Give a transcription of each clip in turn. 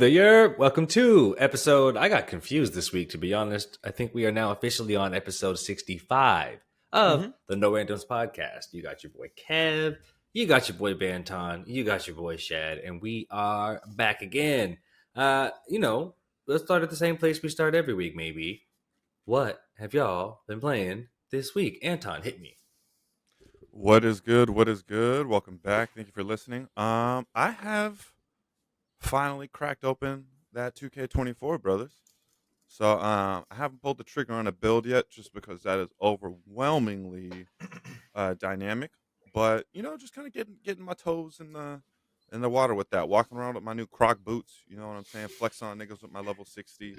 Welcome to episode. I got confused this week, to be honest. I think we are now officially on episode 65 of the No Randoms podcast. You got your boy Kev, you got your boy Banton, you got your boy Shad, and we are back again. Let's start at the same place we start every week, maybe. What have y'all been playing this week? Anton, hit me. What is good? What is good? Welcome back. Thank you for listening. I have finally cracked open that 2K24, brothers. So I haven't pulled the trigger on a build yet, just because that is overwhelmingly dynamic. But just kind of getting my toes in the water with that. Walking around with my new Croc boots. You know what I'm saying? Flexing on niggas with my level 60.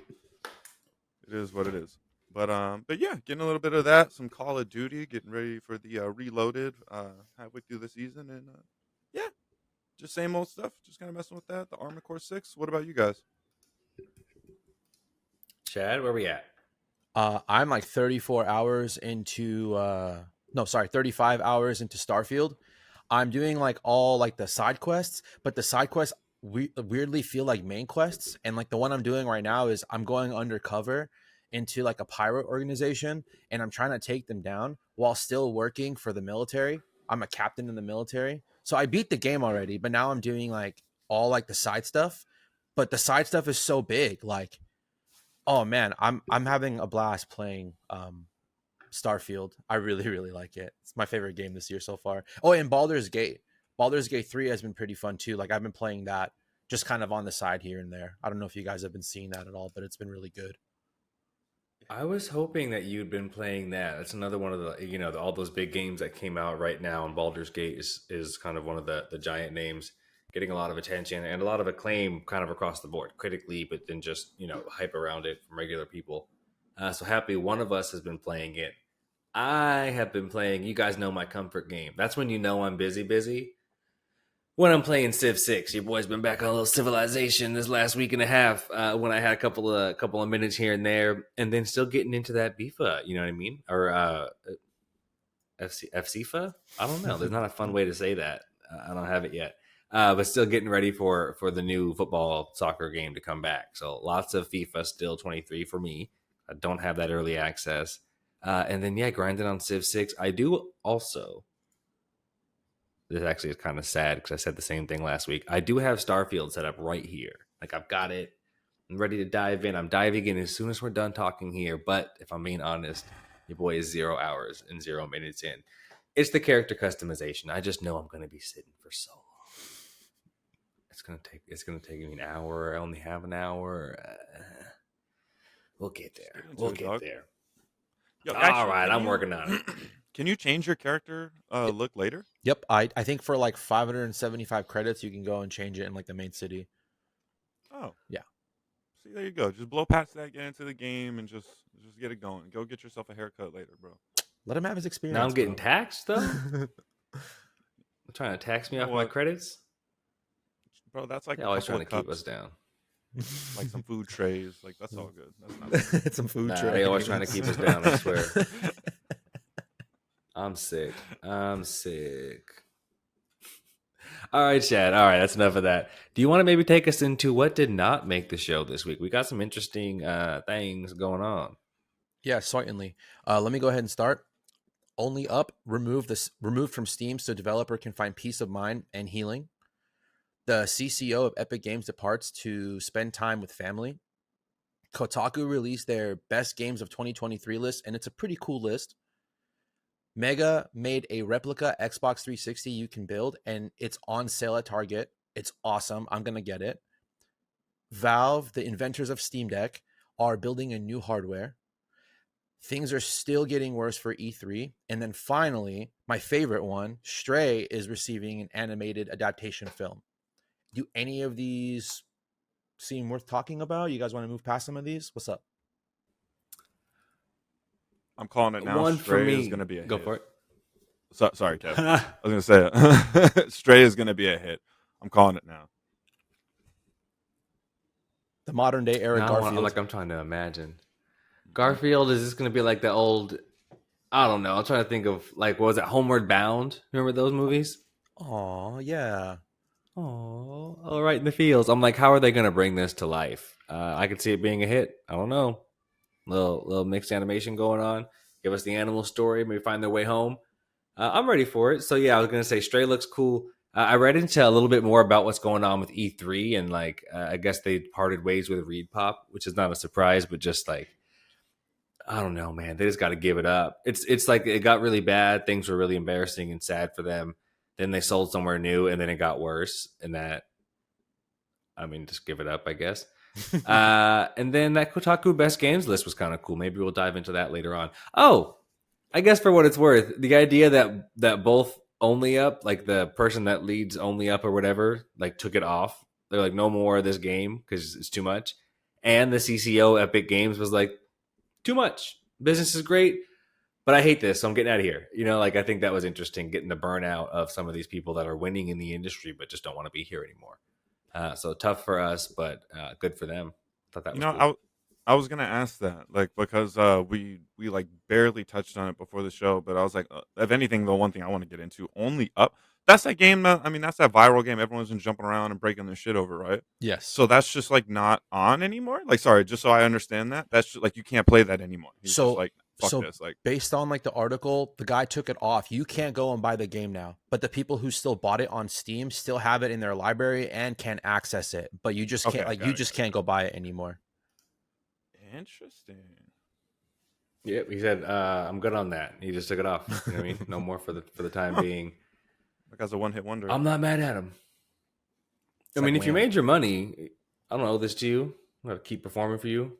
It is what it is. But yeah, getting a little bit of that, some Call of Duty, getting ready for the Reloaded halfway through the season, and yeah, just same old stuff. Just kind of messing with that. The Armored Core 6. What about you guys? Shad, where we at? I'm like 34 hours into 35 hours into Starfield. I'm doing like all like the side quests, but the side quests weirdly feel like main quests. And like the one I'm doing right now is I'm going undercover into like a pirate organization, and I'm trying to take them down while still working for the military. I'm a captain in the military. So I beat the game already, but now I'm doing like all like the side stuff. But the side stuff is so big, like, oh man, I'm having a blast playing Starfield. I really, really like it. It's my favorite game this year so far. Oh, and Baldur's Gate. Baldur's Gate 3 has been pretty fun too. Like I've been playing that just kind of on the side here and there. I don't know if you guys have been seeing that at all, but it's been really good. I was hoping that you'd been playing that. That's another one of the, all those big games that came out right now. And Baldur's Gate is kind of one of the giant names, getting a lot of attention and a lot of acclaim kind of across the board, critically, but then just, hype around it from regular people. So happy one of us has been playing it. I have been playing, you guys know my comfort game. That's when you know I'm busy. When I'm playing Civ 6, your boy's been back on a little Civilization this last week and a half. When I had a couple of minutes here and there, and then still getting into that FIFA, you know what I mean? Or FCFA? I don't know. There's not a fun way to say that. I don't have it yet. But still getting ready for the new football soccer game to come back. So lots of FIFA still 23 for me. I don't have that early access. And then grinding on Civ 6. I do also. This actually is kind of sad because I said the same thing last week. I do have Starfield set up right here. Like I've got it. I'm ready to dive in. I'm diving in as soon as we're done talking here. But if I'm being honest, your boy is 0 hours and 0 minutes in. It's the character customization. I just know I'm going to be sitting for so long. It's gonna take me an hour. I only have an hour. We'll get there. Yo, all right, I'm working on it. Can you change your character look later? Yep, I think for like 575 credits, you can go and change it in like the main city. Oh, yeah. See, there you go. Just blow past that, get into the game, and just get it going. Go get yourself a haircut later, bro. Let him have his experience. Now I'm getting taxed though. They're trying to tax me off my credits, bro. That's like always trying to keep us down. Like some food trays. Like that's all good. That's not it's some food trays. They always trying to keep us down. I swear. I'm sick. All right, Chad. All right, that's enough of that. Do you want to maybe take us into what did not make the show this week? We got some interesting things going on. Yeah, certainly. Let me go ahead and start. Only Up removed from Steam so developer can find peace of mind and healing. The CCO of Epic Games departs to spend time with family. Kotaku released their best games of 2023 list, and it's a pretty cool list. Mega made a replica Xbox 360 you can build, and it's on sale at Target. It's awesome. I'm going to get it. Valve, the inventors of Steam Deck, are building a new hardware. Things are still getting worse for E3. And then finally, my favorite one, Stray, is receiving an animated adaptation film. Do any of these seem worth talking about? You guys want to move past some of these? What's up? I'm calling it now. One Stray for me. is going to be a hit. Go for it. Sorry, Kev. I was going to say it. Stray is going to be a hit. I'm calling it now. The modern day era Garfield. I'm trying to imagine. Garfield, is this going to be like the old, I don't know. I'm trying to think of like, what was it? Homeward Bound? Remember those movies? Oh, yeah. Oh, all right in the feels. I'm like, how are they going to bring this to life? I could see it being a hit. I don't know. Little mixed animation going on. Give us the animal story. Maybe find their way home. I'm ready for it. So yeah, I was gonna say Stray looks cool. I read into a little bit more about what's going on with E3 and like I guess they parted ways with Reed Pop, which is not a surprise, but just like I don't know, man. They just got to give it up. It's like it got really bad. Things were really embarrassing and sad for them. Then they sold somewhere new, and then it got worse. And that, I mean, just give it up, I guess. And then that Kotaku Best Games list was kind of cool. Maybe we'll dive into that later on. Oh, I guess for what it's worth, the idea that both Only Up, like the person that leads Only Up or whatever, like took it off. They're like, no more of this game because it's too much. And the CCO Epic Games was like, too much. Business is great, but I hate this, so I'm getting out of here. You know, like I think that was interesting, getting the burnout of some of these people that are winning in the industry but just don't want to be here anymore. So tough for us, but good for them. Thought that You was know, cool. I was gonna ask that, like, because we like barely touched on it before the show, but I was like, if anything, the one thing I want to get into, Only Up. That's that game. I mean, that's that viral game everyone's been jumping around and breaking their shit over, right? Yes. So that's just like not on anymore. Like, sorry, just so I understand that, that's just like you can't play that anymore. He's just So like, fuck so this. Like, based on like the article, the guy took it off. You can't go and buy the game now, but the people who still bought it on Steam still have it in their library and can access it. But you just can't okay, like got you it, just got can't go buy it anymore. it. Interesting. Yep, he said, I'm good on that. He just took it off. You know what I mean? No more for the time Huh. being. That guy's a one hit wonder. I'm not mad at him. It's I like mean, if you Wham. made your money, I don't owe this to you. I'm gonna keep performing for you.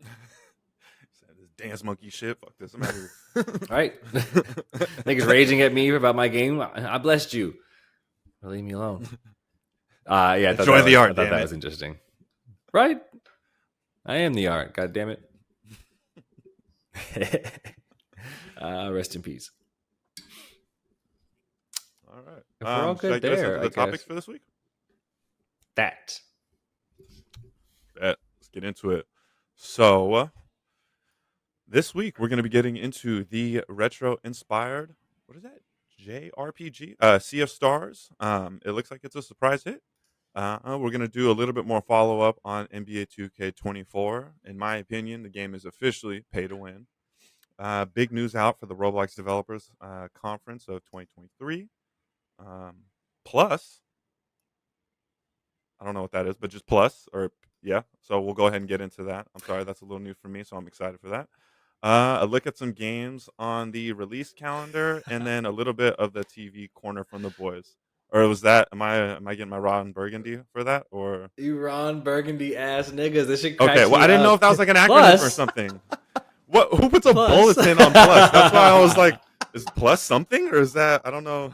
Said this dance monkey shit. Fuck this. I'm out of here. All right. Niggas raging at me about my game. I blessed you. Leave me alone. Yeah, Enjoy the art, I thought damn that it. was interesting. Right? I am the art. God damn it. Rest in peace. All right. If we're all Should I good get us there, into I the topics guess. for this week? That. Bet. Let's get into it. So, this week we're going to be getting into the retro-inspired, what is that? JRPG? Sea of Stars. It looks like it's a surprise hit. We're going to do a little bit more follow-up on NBA 2K24. In my opinion, the game is officially pay to win. Big news out for the Roblox Developers Conference of 2023. Plus, I don't know what that is, but just plus or yeah. So we'll go ahead and get into that. I'm sorry, that's a little new for me, so I'm excited for that. A look at some games on the release calendar, and then a little bit of the TV corner from the boys. Or was that? Am I getting my Ron Burgundy for that? Or You Ron Burgundy ass niggas. This shit okay, cracks well me I didn't know up. if that was like an acronym or Plus- something. What? Who puts a Plus. bulletin on plus? That's why I was like, is plus something or is that I don't know.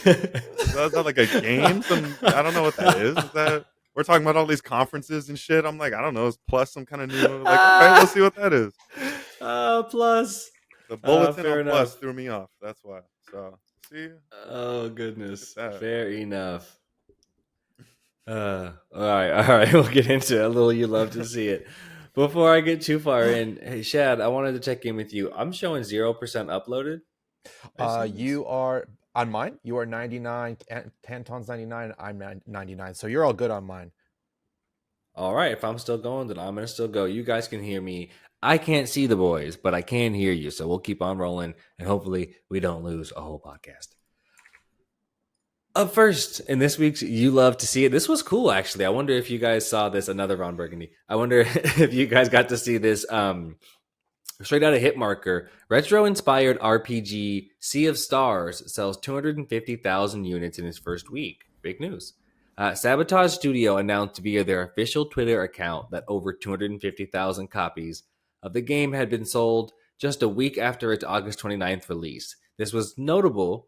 Is that like a game? I don't know what that is. Is that we're talking about all these conferences and shit? I'm like, I don't know. Is plus some kind of new? Like, all right, let's see what that is. Plus. The bulletin fair on plus enough. threw me off. That's why. So see, Oh goodness. Look at that. Fair enough. All right. We'll get into it. A little you love to see it. Before I get too far in, hey Shad, I wanted to check in with you. I'm showing 0% uploaded. You are on mine. You are 99. Canton's 99. I'm 99. So you're all good on mine. All right. If I'm still going, then I'm gonna still go. You guys can hear me. I can't see the boys, but I can hear you. So we'll keep on rolling, and hopefully we don't lose a whole podcast. Up first, in this week's You Love to See It, this was cool, actually. I wonder if you guys saw this, another Ron Burgundy. I wonder if you guys got to see this straight out of Hitmarker. Retro-inspired RPG Sea of Stars sells 250,000 units in its first week. Big news. Sabotage Studio announced via their official Twitter account that over 250,000 copies of the game had been sold just a week after its August 29th release. This was notable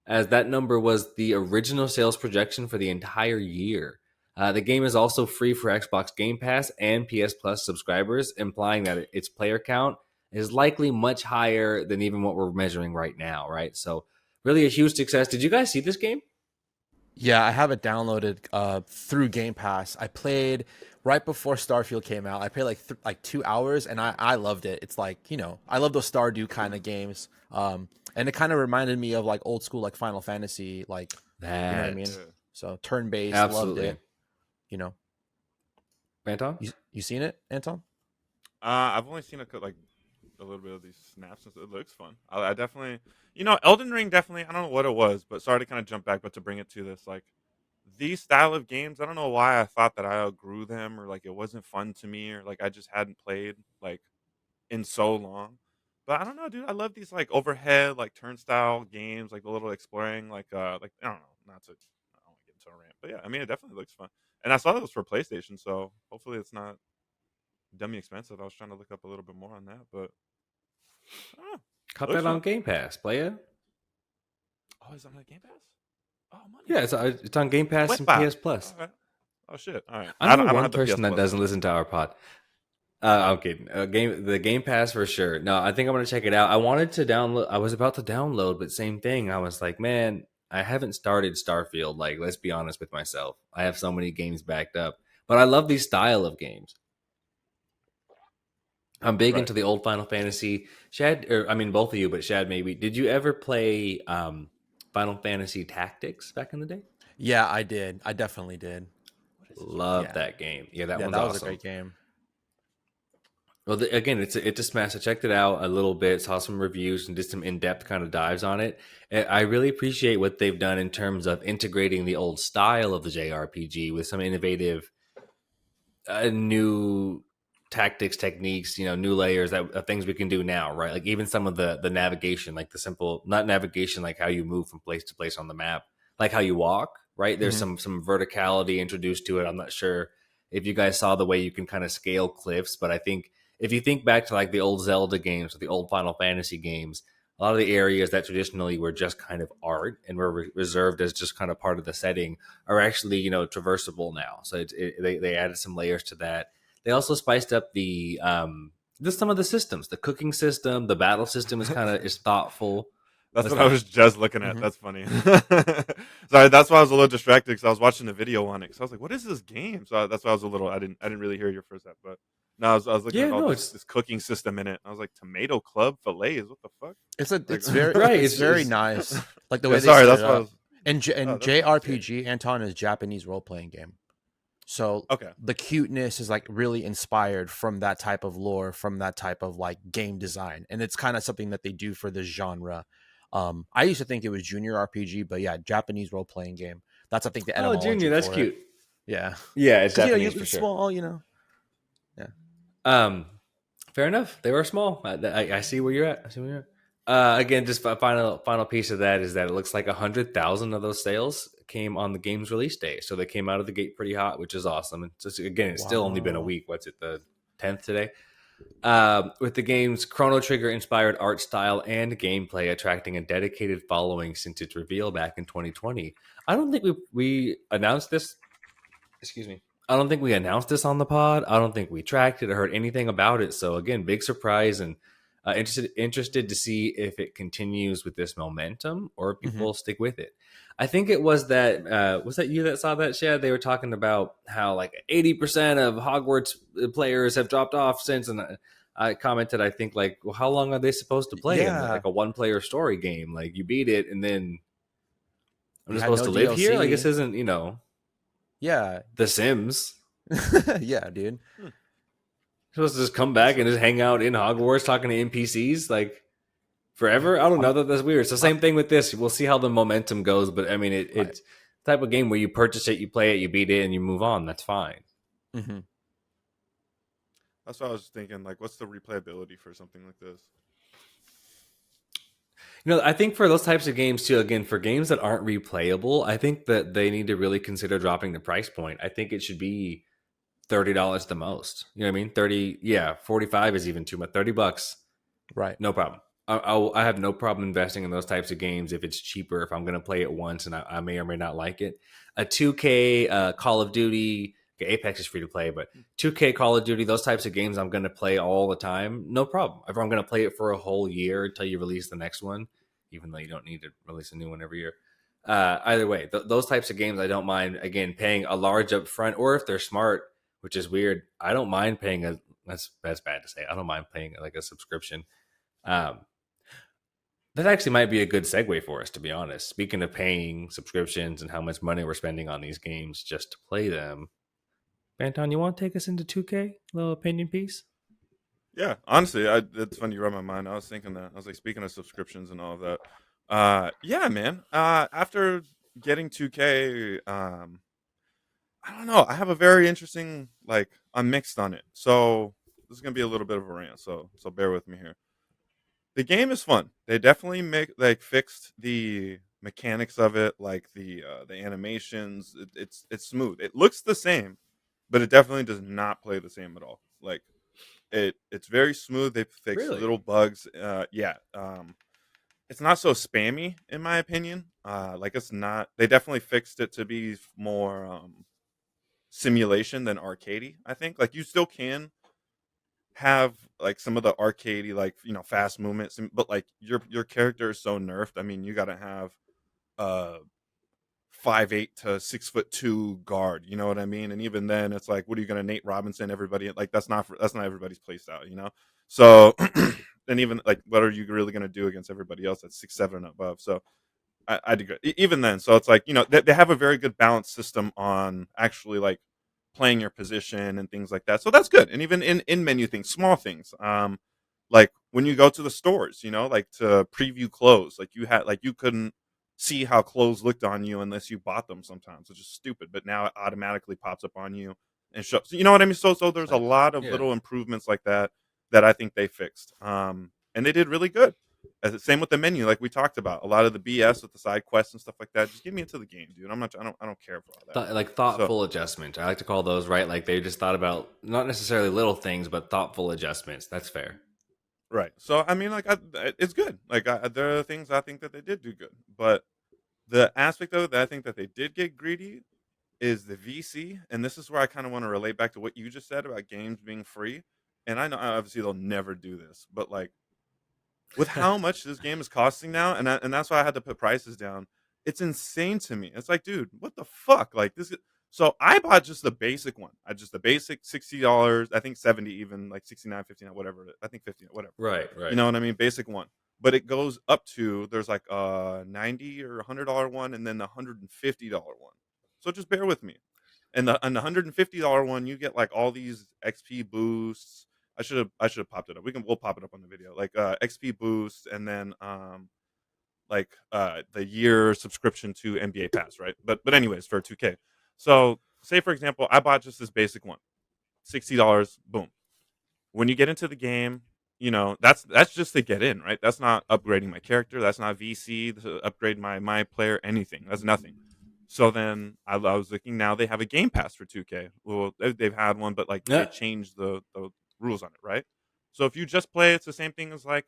as that number was the original sales projection for the entire year. The game is also free for Xbox Game Pass and PS Plus subscribers, implying that its player count is likely much higher than even what we're measuring right now, right? So really a huge success. Did you guys see this game? Yeah, I have it downloaded through Game Pass. I played right before Starfield came out. I played like 2 hours, and I loved it. It's like, I love those Stardew kind of games. And it kind of reminded me of like old school like Final Fantasy like You know what I mean? That Yeah. So turn-based, loved absolutely. it. You know, Anton? you seen it, Anton? I've only seen like a little bit of these snaps. And it looks fun. I definitely, Elden Ring definitely. I don't know what it was, but sorry to kind of jump back, but to bring it to this, like these style of games, I don't know why I thought that I outgrew them or like it wasn't fun to me or like I just hadn't played like in so long. But I don't know, dude. I love these like overhead, like turnstile games, like the little exploring, like I don't know, not to, I don't want to get into a rant, but yeah, I mean, it definitely looks fun. And I saw that was for PlayStation, so hopefully it's not dummy expensive. I was trying to look up a little bit more on that, but I don't know. Caught Looks that on fun. Game Pass, playa. Oh, is it on the Game Pass? Oh, money. Yeah, it's on Game Pass and Wepa. PS Plus. Okay. Oh shit. All right. I I know don't. I don't one have the PS person that Plus, doesn't so. listen to our pod. I'm kidding. The Game Pass for sure. No, I think I'm gonna check it out. I wanted to download. I was about to download, but same thing. I was like, man, I haven't started Starfield. Like, let's be honest with myself. I have so many games backed up, but I love these style of games. I'm big Right. into the old Final Fantasy. Shad, or I mean, both of you, but Shad, maybe. Did you ever play Final Fantasy Tactics back in the day? Yeah, I did. I definitely did. What is this? Love Yeah, that game. Yeah, that yeah, one's that was a awesome. great game. Well, again, it's a smash. I checked it out a little bit, saw some reviews, and did some in depth kind of dives on it. And I really appreciate what they've done in terms of integrating the old style of the JRPG with some innovative, new tactics, techniques, new layers of things we can do now, right? Like even some of the navigation, like the simple, not navigation, like how you move from place to place on the map, like how you walk, right? There's Mhm. some verticality introduced to it. I'm not sure if you guys saw the way you can kind of scale cliffs, but I think if you think back to like the old Zelda games or the old Final Fantasy games, a lot of the areas that traditionally were just kind of art and were reserved as just kind of part of the setting are actually traversable now. So they added some layers to that. They also spiced up some of the systems. The cooking system, the battle system is thoughtful. That's What's what I that? was just looking at. Mhm. That's funny. Sorry, that's why I was a little distracted because I was watching the video on it. Because I was like, "What is this game?" So that's why I was a little. I didn't really hear your first step, but no, I was looking Yeah, at all no, this it's this cooking system in it. I was like, "Tomato Club fillets? What the fuck?" Like, right. it's very It's nice, like the yeah. way they Sorry, set it that's why I up. was. And Oh, that's nice. Yeah. JRPG, Anton, is Japanese role playing game. So Okay. the cuteness is like really inspired from that type of lore, from that type of like game design, and it's kind of something that they do for this genre. I used to think it was junior RPG, but yeah, Japanese role playing game. That's I think the oh, etymology Junior, that's for it. cute. Yeah, Yeah, it's because Japanese for it's sure. small. Yeah. Um, Fair enough. They were small. I see where you're at. I see where you're at. Again, just a final piece of that is that it looks like 100,000 of those sales came on the game's release day, so they came out of the gate pretty hot, which is awesome. And just again, it's still only been a Wow. week. What's it, the 10th today? With the game's Chrono Trigger inspired art style and gameplay attracting a dedicated following since its reveal back in 2020. I don't think we announced this. Excuse me. I don't think we announced this on the pod. I don't think we tracked it or heard anything about it. So again, big surprise and interested to see if it continues with this momentum or if Mhm. people stick with it. I think it was that you that saw that, Shad? They were talking about how like 80% of Hogwarts players have dropped off since, and I commented, I think like, well, how long are they supposed to play in Yeah, like a one player story game? Like you beat it and then I'm you just had supposed no to live here. Like this DLC. isn't Yeah, The Sims. yeah, dude. Hmm. Supposed to just come That's back and just hang out in Hogwarts talking to NPCs like forever. I don't know. That's weird. So Uh, same thing with this. We'll see how the momentum goes, but I mean, right. it's the type of game where you purchase it, you play it, you beat it, and you move on. That's fine. Hmm. what I was thinking. Like, what's the replayability for something like this? I think for those types of games too, again, for games that aren't replayable, I think that they need to really consider dropping the price point. I think it should be $30 the most. You know what I mean? 30, yeah, 45 is even too much. $30. Right. No problem. I have no problem investing in those types of games if it's cheaper, if I'm going to play it once and I may or may not like it. A 2K Call of Duty, okay, Apex is free to play, but 2K Call of Duty, those types of games I'm going to play all the time. No problem. If I'm going to play it for a whole year until you release the next one, even though you don't need to release a new one every year. Either way, those types of games, I don't mind, again, paying a large upfront, or if they're smart, which is weird, I don't mind paying that's bad to say. I don't mind paying like a subscription. Um, That actually might be a good segue for us, to be honest. Speaking of paying subscriptions and how much money we're spending on these games just to play them, Banton, you want to take us into 2K? Little opinion piece? Yeah, honestly, it's funny you read my mind. I was thinking that. I was like, speaking of subscriptions and all of that. Yeah, man. After getting 2K, I don't know. I have a very interesting, like, I'm mixed on it. So this is gonna be a little bit of a rant. So bear with me here. The game is fun. They definitely fixed the mechanics of it, like the animations. It's smooth. It looks the same, but it definitely does not play the same at all. Like it's very smooth. They fixed Really? little bugs. Yeah. It's not so spammy in my opinion. Like it's not. They definitely fixed it to be more simulation than arcadey. I think like you still can have like some of the arcadey like fast movements, but like your character is so nerfed. I mean, you got to have uh 5'8" to 6'2" guard. You know what I mean? And even then, it's like, what are you gonna Nate Robinson everybody? Like that's not everybody's play style. So and even like, what are you really gonna do against everybody else that's 6'7" and above? So I agree. Even then, so it's like they have a very good balance system on actually like playing your position and things like that. So that's good. And even in menu things, small things, like when you go to the stores, like to preview clothes, like you couldn't see how clothes looked on you unless you bought them sometimes, which is stupid. But now it automatically pops up on you and shows. You know what I mean? So there's a Nice. lot of Yeah. little improvements like that that I think they fixed. And they did really good. Same with the menu, like we talked about. A lot of the BS with the side quests and stuff like that. Just get me into the game, dude. I don't care for all that. Like So thoughtful adjustment. I like to call those, right? Like they just thought about not necessarily little things, but thoughtful adjustments. That's fair. right. So I mean, like it's good. Like there are things I think that they did do good, but the aspect of it that I think that they did get greedy is the VC, and this is where I kind of want to relate back to what you just said about games being free. And I know obviously they'll never do this, but like with how much this game is costing now, and that's why I had to put prices down. It's insane to me. It's like, dude, what the fuck? Like this. So I bought just the basic one. I just the basic $60. I think 70, even like 69, 59, whatever. I think 50, whatever. Right, You right. know what I mean? Basic one. But it goes up to there's like a $90 or $100 one, and then the $150 one. So just bear with me. And the $150 one, you get like all these XP boosts. I should have popped it up. We'll pop it up on the video. Like XP boosts, and then like the year subscription to NBA Pass, right? But anyways, for 2K. So say for example, I bought just this basic one, $60. Boom. When you get into the game, that's just to get in, right? That's not upgrading my character. That's not VC to upgrade my player. Anything. That's nothing. So then I was looking. Now they have a Game Pass for 2K. Well, they've had one, but like they Yeah. changed the rules on it, right? So if you just play, it's the same thing as like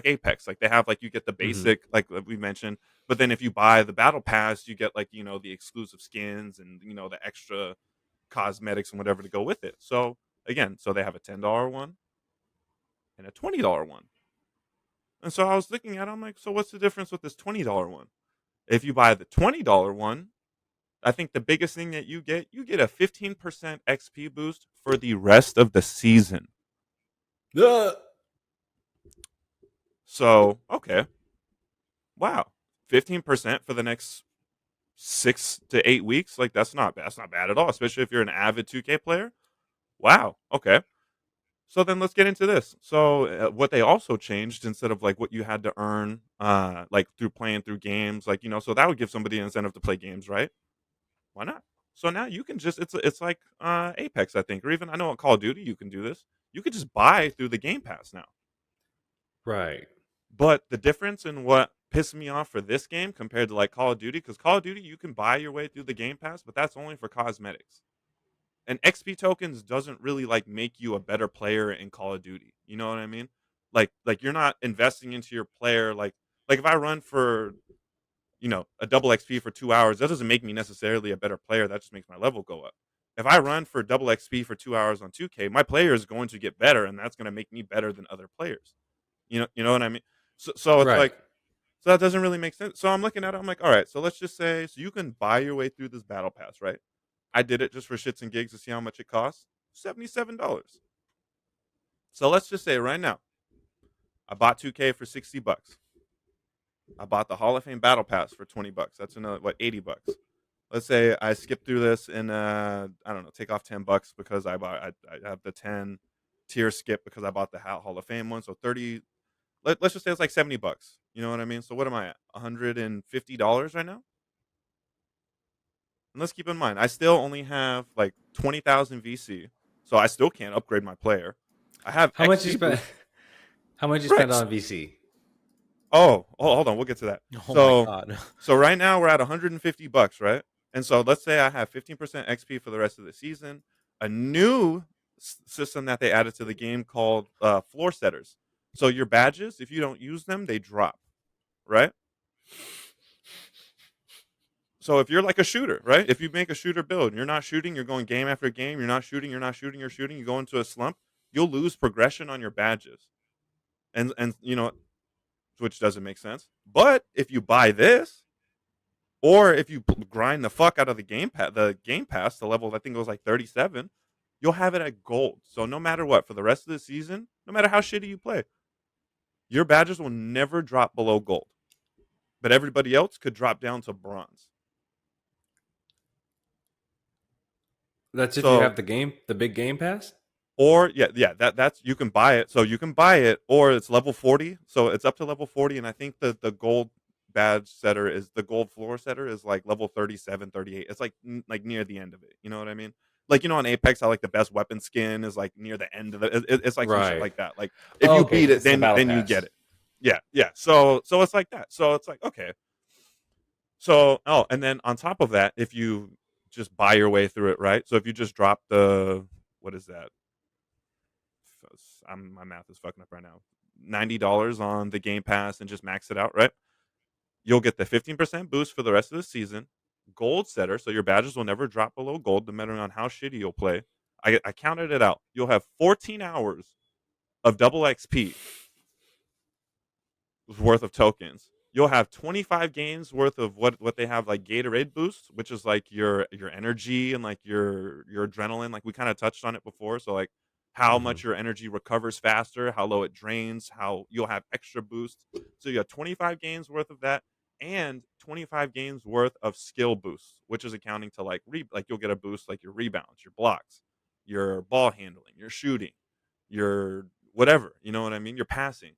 Apex. Like they have like you get the Hmm. basic like we mentioned, but then if you buy the Battle Pass, you get like the exclusive skins and the extra cosmetics and whatever to go with it. So again, so they have a $10 one and a $20 one. And so I was looking at it, I'm like, so what's the difference with this $20 one? If you buy the $20 one, I think the biggest thing that you get a 15% XP boost for the rest of the season. Uh, So, okay. Wow. 15% for the next 6 to 8 weeks. Like that's not bad at all, especially if you're an avid 2K player. Wow. Okay. So then let's get into this. So what they also changed, instead of like what you had to earn like through playing through games, like so that would give somebody an incentive to play games, right? Why not? So now you can just it's like Apex, I think, or even I know on Call of Duty you can do this. You could just buy through the Game Pass now. right. But the difference in what pissed me off for this game compared to like Call of Duty, because Call of Duty you can buy your way through the Game Pass, but that's only for cosmetics. And XP tokens doesn't really like make you a better player in Call of Duty. You know what I mean? Like you're not investing into your player. Like if I run for a double XP for 2 hours, that doesn't make me necessarily a better player. That just makes my level go up. If I run for double XP for 2 hours on 2K, my player is going to get better, and that's going to make me better than other players. You know what I mean? So it's Right. like, so that doesn't really make sense. So I'm looking at it, I'm like, all right, so let's just say, so you can buy your way through this battle pass, right? I did it just for shits and gigs to see how much it costs. $77. So let's just say right now, I bought 2K for $60. I bought the Hall of Fame Battle Pass for $20. That's another $80. Let's say I skip through this and I don't know, take off $10 because I have the 10 tier skip because I bought the Hall of Fame one. So 30. Let's just say it's like $70. You know what I mean? So what am I at? $150 right now. And let's keep in mind, I still only have like 20,000 VC, so I still can't upgrade my player. I have How much you XP spend? boost. How much you Right. spend on VC? Oh, hold on, we'll get to that. Oh my god. So right now we're at $150, right? And so let's say I have 15% XP for the rest of the season. A new system that they added to the game called floor setters. So your badges, if you don't use them, they drop, right? So if you're like a shooter, right? If you make a shooter build and you're not shooting, you're going game after game, you're not shooting, you're shooting, you go into a slump, you'll lose progression on your badges. And you know, which doesn't make sense. But if you buy this, or if you grind the fuck out of the game pass, the level I think it was like 37, you'll have it at gold. So no matter what, for the rest of the season, no matter how shitty you play, your badges will never drop below gold. But everybody else could drop down to bronze. That's if you have the big game pass. Or that's you can buy it. So you can buy it, or it's level 40. So it's up to level 40, and I think the gold badge setter is the gold floor setter is like level 37, 38. It's like near the end of it. You know what I mean? Like, you know, on Apex, how like the best weapon skin is like near the end of it's like some shit like that. Like if you beat it, then you get it. Yeah. So it's like that. So it's like, okay. So and then on top of that, if you just buy your way through it, right? So if you just drop what is that? My math is fucking up right now. $90 on the Game Pass and just max it out, right? You'll get the 15% boost for the rest of the season. Gold setter, so your badges will never drop below gold, depending on how shitty you'll play. I counted it out. You'll have 14 hours of double XP worth of tokens. You'll have 25 games worth of what they have like Gatorade boosts, which is like your energy and like your adrenaline. Like we kind of touched on it before. So like how much your energy recovers faster, how low it drains, how you'll have extra boosts. So you have 25 games worth of that and 25 games worth of skill boosts, which is accounting to like you'll get a boost like your rebounds, your blocks, your ball handling, your shooting, your whatever, you know what I mean? Your passing.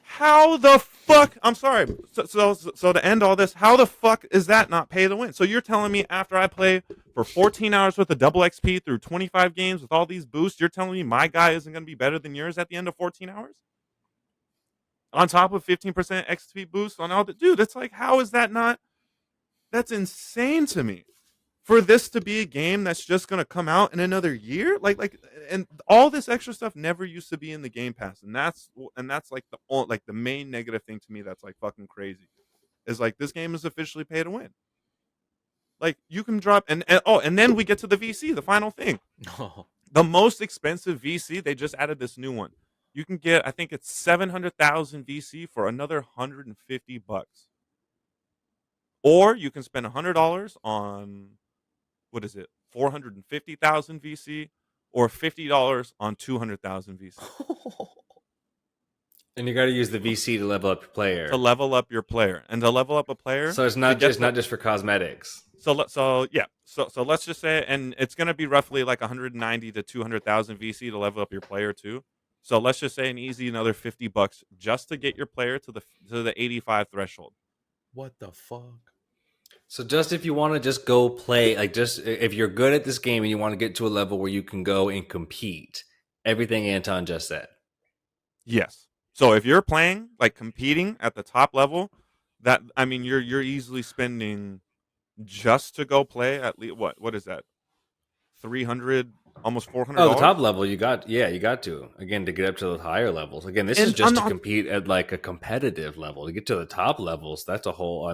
How the fuck? I'm sorry. So to end all this, how the fuck is that not pay to win? So you're telling me after I play for 14 hours worth of double XP through 25 games with all these boosts, you're telling me my guy isn't going to be better than yours at the end of 14 hours? On top of 15% XP boost on all the dude, it's like, how is that not? That's insane to me. For this to be a game that's just gonna come out in another year, and all this extra stuff never used to be in the Game Pass, and that's like the main negative thing to me that's like fucking crazy, is like this game is officially pay to win. Like you can drop and then we get to the VC, the final thing, the most expensive VC. They just added this new one. You can get, I think it's 700,000 VC for another $150, or you can spend $100 on. What is it? 450,000 VC or $50 on 200,000 VC. And you got to use the VC to level up your player. To level up your player, and to level up a player. So it's not just for cosmetics. So let's just say, and it's going to be roughly like 190 to 200,000 VC to level up your player too. So let's just say an easy another $50 just to get your player to the 85 threshold. What the fuck? So just if you want to just go play, like just if you're good at this game and you want to get to a level where you can go and compete, everything Anton just said. Yes. So if you're playing, like competing at the top level, you're easily spending just to go play at least what is that? 300, almost $400. Oh, the top level you got to again to get up to those higher levels. Again, this is just to compete at like a competitive level. To get to the top levels, that's a whole.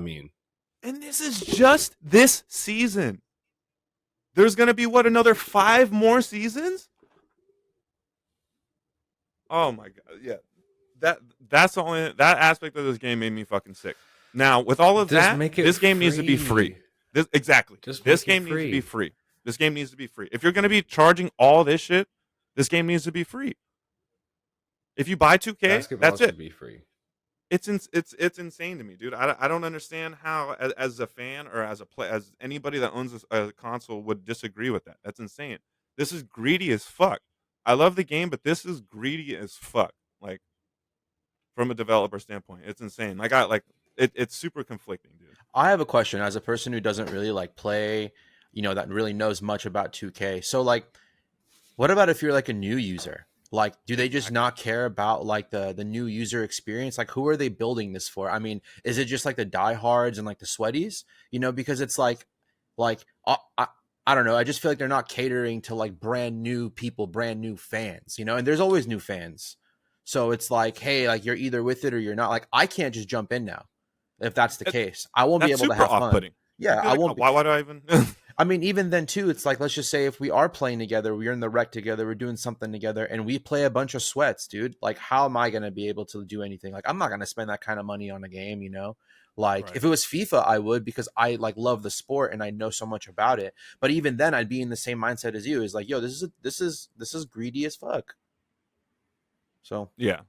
And this is just this season. There's going to be another 5 more seasons? Oh my god. Yeah. That's the only that aspect of this game made me fucking sick. Now, with all of that, this game needs to be free. This game needs to be free. This game needs to be free. If you're going to be charging all this shit, this game needs to be free. If you buy 2K, Basketball that's it. should be free. It's insane to me, dude. I don't understand how, as a fan or as anybody that owns a console would disagree with that. That's insane. This is greedy as fuck. I love the game, but this is greedy as fuck. Like from a developer standpoint, it's insane. Like it's super conflicting, dude. I have a question as a person who doesn't really like play, that really knows much about 2K. So like, what about if you're like a new user? Like, do they just not care about like the new user experience? Like, who are they building this for? I mean, is it just like the diehards and like the sweaties? Because it's like I don't know. I just feel like they're not catering to like brand new people, brand new fans. And there's always new fans. So it's like, hey, like you're either with it or you're not. Like, I can't just jump in now. If that's the case, I won't be That's able to super have fun. off-putting. Yeah, I Like, won't. why do I even? I mean, even then too, it's like, let's just say if we are playing together, we're in the rec together, we're doing something together, and we play a bunch of sweats, dude. Like, how am I going to be able to do anything? Like, I'm not going to spend that kind of money on a game, Like, Right. if it was FIFA, I would, because I like love the sport and I know so much about it. But even then, I'd be in the same mindset as you. Is like, yo, this is greedy as fuck. So Yeah,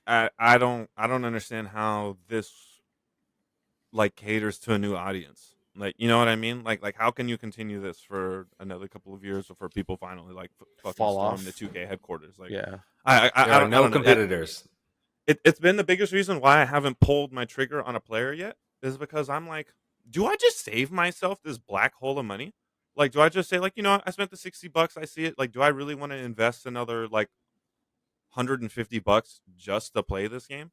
I don't understand how this like caters to a new audience. Like, you know what I mean? Like how can you continue this for another couple of years before people finally like fucking fall storm off. the 2K headquarters? Like, Yeah. There are I no don't know. competitors. It's been the biggest reason why I haven't pulled my trigger on a player yet, is because I'm like, do I just save myself this black hole of money? Like, do I just say like, I spent the $60, I see it. Like, do I really want to invest another like $150 just to play this game?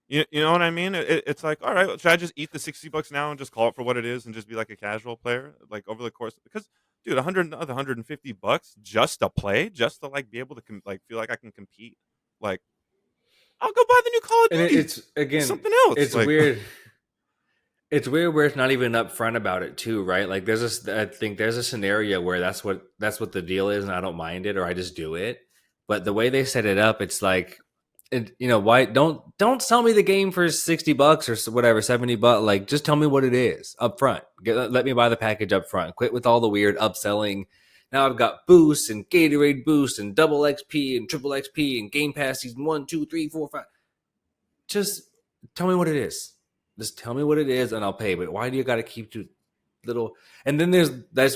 You know what I mean? It's like, all right, should I just eat the $60 now and just call it for what it is and just be like a casual player, like over the course? Because, dude, $150 just to play, just to like be able to like feel like I can compete. Like, I'll go buy the new Call of And Duty. it's again, Something else. it's Like, weird. It's weird where it's not even upfront about it too, right? Like I think there's a scenario where that's what the deal is, and I don't mind it, or I just do it. But the way they set it up, it's like, why don't sell me the game for $60 or whatever, $70? Like, just tell me what it is up front. Let me buy the package up front. Quit with all the weird upselling. Now I've got boosts and Gatorade boost and double XP and triple XP and Game Pass season 1, 2, 3, 4, 5. Just tell me what it is. Just tell me what it is and I'll pay. But why do you got to keep to little? And then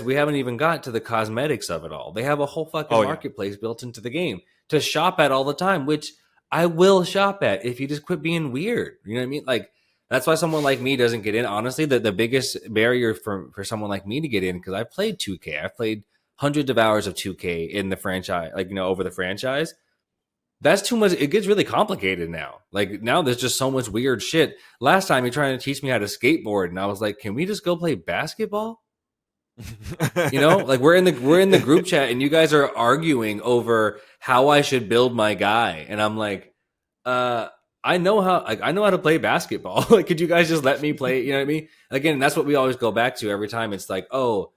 we haven't even got to the cosmetics of it all. They have a whole fucking marketplace built into the game to shop at all the time, which I will shop at if you just quit being weird. You know what I mean? Like, that's why someone like me doesn't get in. Honestly, the biggest barrier for someone like me to get in, because I played 2K. I've played hundreds of hours of 2K in the franchise, like, over the franchise. That's too much. It gets really complicated now. Like, now there's just so much weird shit. Last time you're trying to teach me how to skateboard, and I was like, can we just go play basketball? Like, we're in the group chat and you guys are arguing over how I should build my guy, and I'm like, I know how to play basketball. Like, could you guys just let me play? You know what I mean? Again, that's what we always go back to every time. It's like, oh,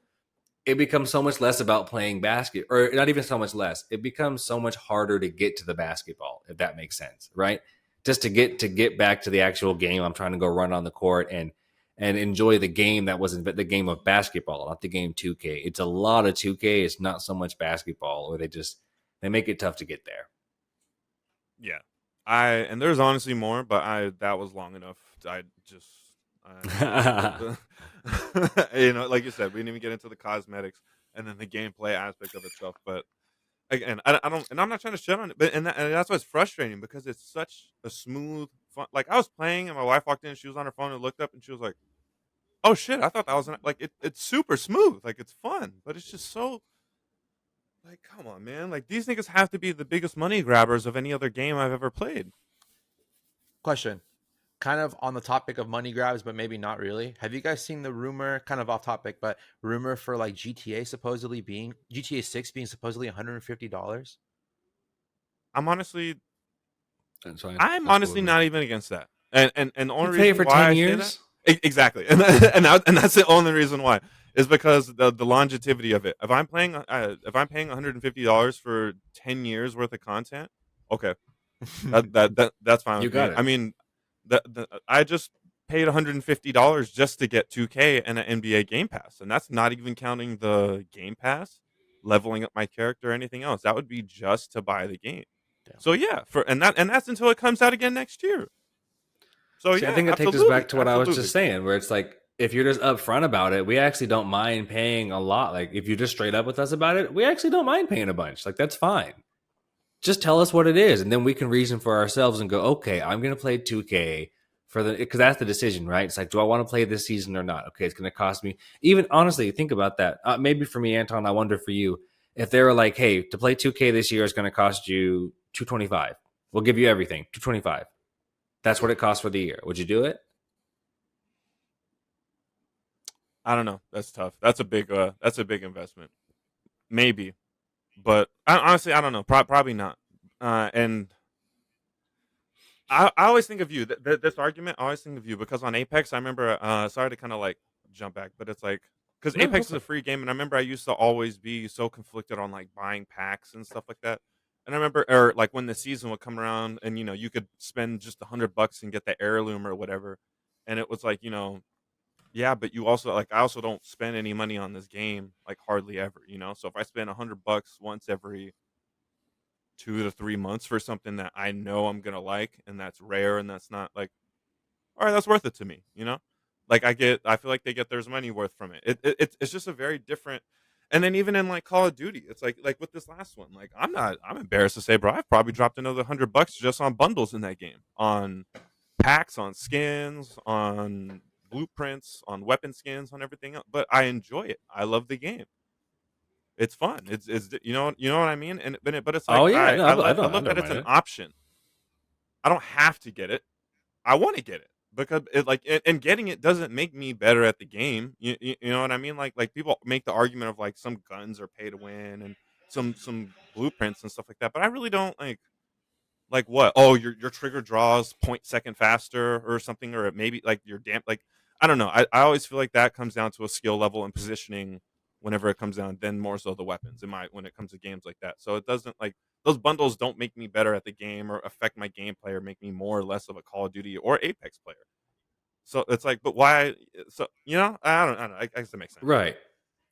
it becomes so much less about playing basket, or not even so much less. It becomes so much harder to get to the basketball, if that makes sense, right? Just to get back to the actual game. I'm trying to go run on the court and enjoy the game that wasn't the game of basketball, not the game 2K. It's a lot of 2K. It's not so much basketball, or they make it tough to get there. Yeah, and there's honestly more, but that was long enough. Like you said, we didn't even get into the cosmetics and then the gameplay aspect of itself. But again, I don't, and I'm not trying to shit on it, but and that's what's frustrating, because it's such a smooth, fun. Like, I was playing and my wife walked in, she was on her phone and looked up and she was like, "Oh shit, I thought that was it's super smooth, like it's fun, but it's just so." Like, come on, man. Like, these niggas have to be the biggest money grabbers of any other game I've ever played. Question. Kind of on the topic of money grabs, but maybe not really. Have you guys seen the rumor, kind of off topic, but rumor for like GTA 6 being supposedly $150? I'm honestly That's fine. not even against that. And the only pay reason for why 10 I years? say that, exactly, and that's the only reason why, is because the longevity of it. If I'm paying $150 for 10 years worth of content, okay, that's fine You with got me. it. I mean, I just paid $150 just to get 2K and an NBA Game Pass, and that's not even counting the Game Pass, leveling up my character, or anything else. That would be just to buy the game. Damn. So yeah, that's until it comes out again next year. So See, I yeah, think that takes us absolutely, back to what I was absolutely. just saying, where it's like if you're just upfront about it, we actually don't mind paying a lot. Like if you just straight up with us about it, we actually don't mind paying a bunch. Like that's fine. Just tell us what it is, and then we can reason for ourselves and go, okay, I'm going to play 2K for the because that's the decision, right? It's like, do I want to play this season or not? Okay, it's going to cost me. Even honestly, think about that. Maybe for me, Anton, I wonder for you if they were like, hey, to play 2K this year is going to cost you 225. We'll give you everything, 225. That's what it costs for the year. Would you do it? I don't know. That's tough. That's a big investment. Maybe, but honestly, I don't know. Probably not. And I always think of you. This argument, I always think of you because on Apex, I remember. Sorry to kind of like jump back, but it's like because No, go Apex is for a it. free game, and I remember I used to always be so conflicted on like buying packs and stuff like that. And I remember, or like when the season would come around, and you could spend just $100 and get the heirloom or whatever, and it was like yeah, but you also like I also don't spend any money on this game like hardly ever. So if I spend $100 once every 2 to 3 months for something that I know I'm gonna like and that's rare and that's not like all right, that's worth it to me. Like I feel like they get their money worth from it. It's just a very different. And then even in like Call of Duty, it's like with this last one, like I'm embarrassed to say, bro, I've probably dropped another $100 just on bundles in that game, on packs, on skins, on blueprints, on weapon skins, on everything else. But I enjoy it. I love the game. It's fun. It's you know what I mean. And but it's like Oh yeah, no, I I look don't at it as mind an it. option. I don't have to get it. I want to get it because it like and getting it doesn't make me better at the game. You know what I mean? Like people make the argument of like some guns are pay to win and some blueprints and stuff like that, but I really don't like what? Oh, your trigger draws point second faster or something, or maybe like your damp like I don't know. I always feel like that comes down to a skill level and positioning whenever it comes down, then more so the weapons in my when it comes to games like that. So it doesn't like those bundles don't make me better at the game or affect my gameplay or make me more or less of a Call of Duty or Apex player. So it's like, but why? So I don't know. I guess that makes sense. Right.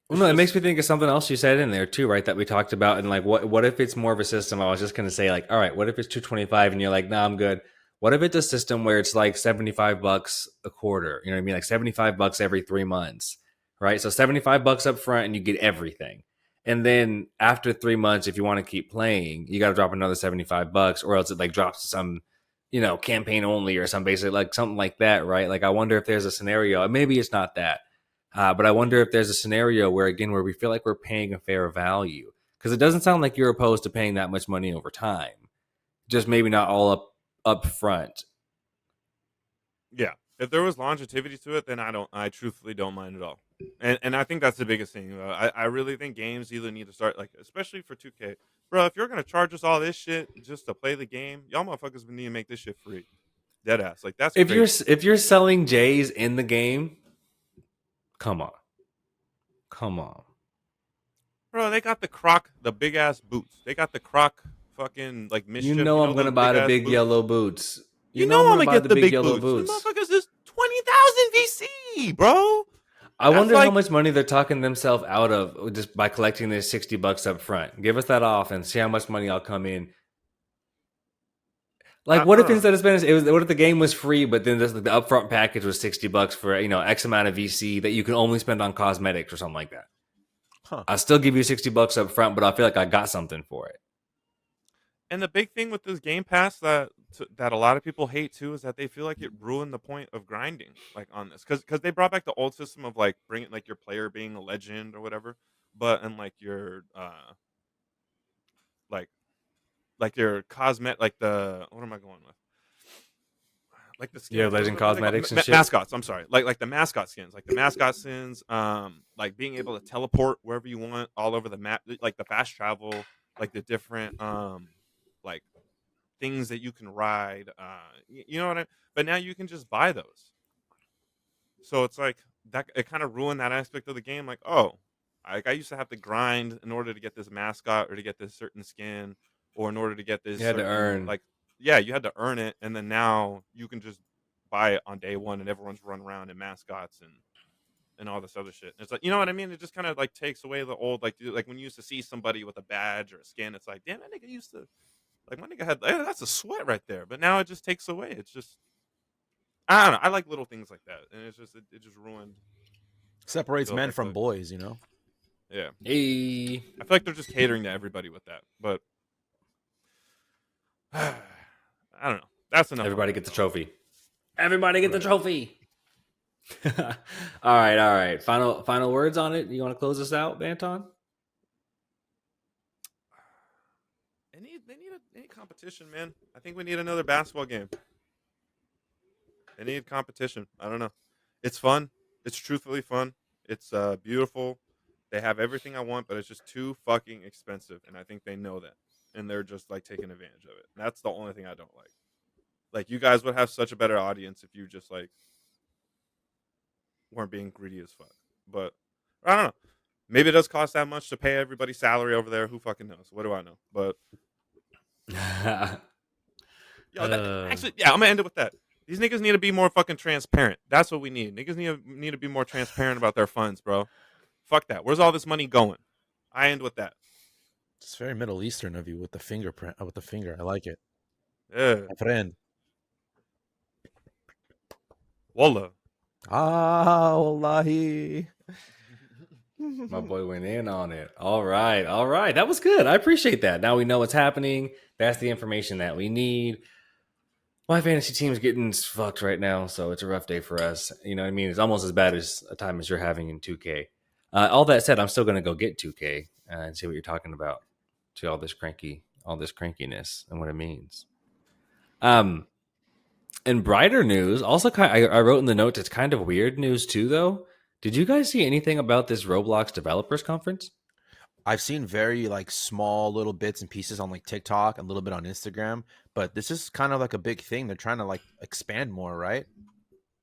Well, It's no, it just makes me think of something else you said in there too, right? That we talked about, and like, what if it's more of a system? I was just gonna say, like, all right, what if it's 225, and you're like, nah, I'm good. What if it's a system where it's like $75 a quarter? You know what I mean? Like $75 every 3 months, right? So $75 up front, and you get everything. And then after 3 months, if you want to keep playing, you got to drop another $75, or else it like drops to some, campaign only or some basic like something like that, right? Like, I wonder if there's a scenario. Maybe it's not that, but I wonder if there's a scenario where, again, where we feel like we're paying a fair value, because it doesn't sound like you're opposed to paying that much money over time. Just maybe not all up front. yeah. If there was longevity to it, then I truthfully don't mind at all. And I think that's the biggest thing. I really think games either need to start like, especially for 2K, bro. If you're gonna charge us all this shit just to play the game, y'all motherfuckers need to make this shit free. Dead ass. Like that's If you're crazy. if you're selling J's in the game, come on, come on. Bro, they got the big ass boots. They got the Croc fucking like You mischief. know I'm Those gonna buy big the ass big boots. yellow boots. You You know know I'm I'm gonna gonna buy get the the big big yellow boots. Them boots. motherfuckers is 20,000 VC, bro. I That's wonder how like much money they're talking themselves out of just by collecting this $60 up front. Give us that off and see how much money I'll come in. Like, what if instead of spending what if the game was free, but then the upfront package was $60 for X amount of VC that you can only spend on cosmetics or something like that? Huh. I'll still give you $60 up front, but I feel like I got something for it. And the big thing with this Game Pass that a lot of people hate too is that they feel like it ruined the point of grinding like on this because they brought back the old system of like bringing like your player being a legend or whatever, but and like your like your cosmet like the what am I going with like the Yeah, skins legend what are they called cosmetics and shit. mascots, I'm sorry, like the mascot skins, like the mascot skins, like being able to teleport wherever you want all over the map, like the fast travel, like the different like things that you can ride. You know what I mean? But now you can just buy those. So it's like that. It kind of ruined that aspect of the game. Like, oh, I used to have to grind in order to get this mascot or to get this certain skin or in order to get this You had to certain earn. like. Yeah, you had to earn it, and then now you can just buy it on day one, and everyone's run around in mascots and all this other shit. And it's like, you know what I mean? It just kind of like takes away the old like when you used to see somebody with a badge or a skin. It's like, damn, that nigga used to Like my nigga had that's a sweat right there, but now it just takes away. It's just I don't know. I like little things like that, and it's just it just ruined. Separates Feels men like from boys, yeah. Hey, I feel like they're just catering to everybody with that, but I don't know. That's enough on everybody that get the though. trophy. Everybody get the Right. trophy. All right, all right. Final words on it. You want to close us out, Banton? They need competition, man. I think we need another basketball game. They need competition. I don't know. It's fun. It's truthfully fun. It's beautiful. They have everything I want, but it's just too fucking expensive, and I think they know that, and they're just like taking advantage of it. And that's the only thing I don't like. Like you guys would have such a better audience if you just like weren't being greedy as fuck. But I don't know. Maybe it does cost that much to pay everybody's salary over there. Who fucking knows? What do I know? But yo, actually, yeah, I'm gonna end it with that. These niggas need to be more fucking transparent. That's what we need. Niggas need to be more transparent about their funds, bro. Fuck that. Where's all this money going? I end with that. It's very Middle Eastern of you with the fingerprint, with the finger. I like it. Yeah. My friend. Wallah. Ah, wallahi. My boy went in on it. All right, all right. That was good. I appreciate that. Now we know what's happening. That's the information that we need. My fantasy team's getting fucked right now, so it's a rough day for us. You know what I mean? It's almost as bad as a time as you're having in 2K. All that said, I'm still going to go get 2K and see what you're talking about to all this crankiness and what it means. In brighter news, also I wrote in the notes, it's kind of weird news too, though. Did you guys see anything about this Roblox Developers Conference? I've seen very like small little bits and pieces on like TikTok, a little bit on Instagram, but this is kind of like a big thing. They're trying to like expand more, right?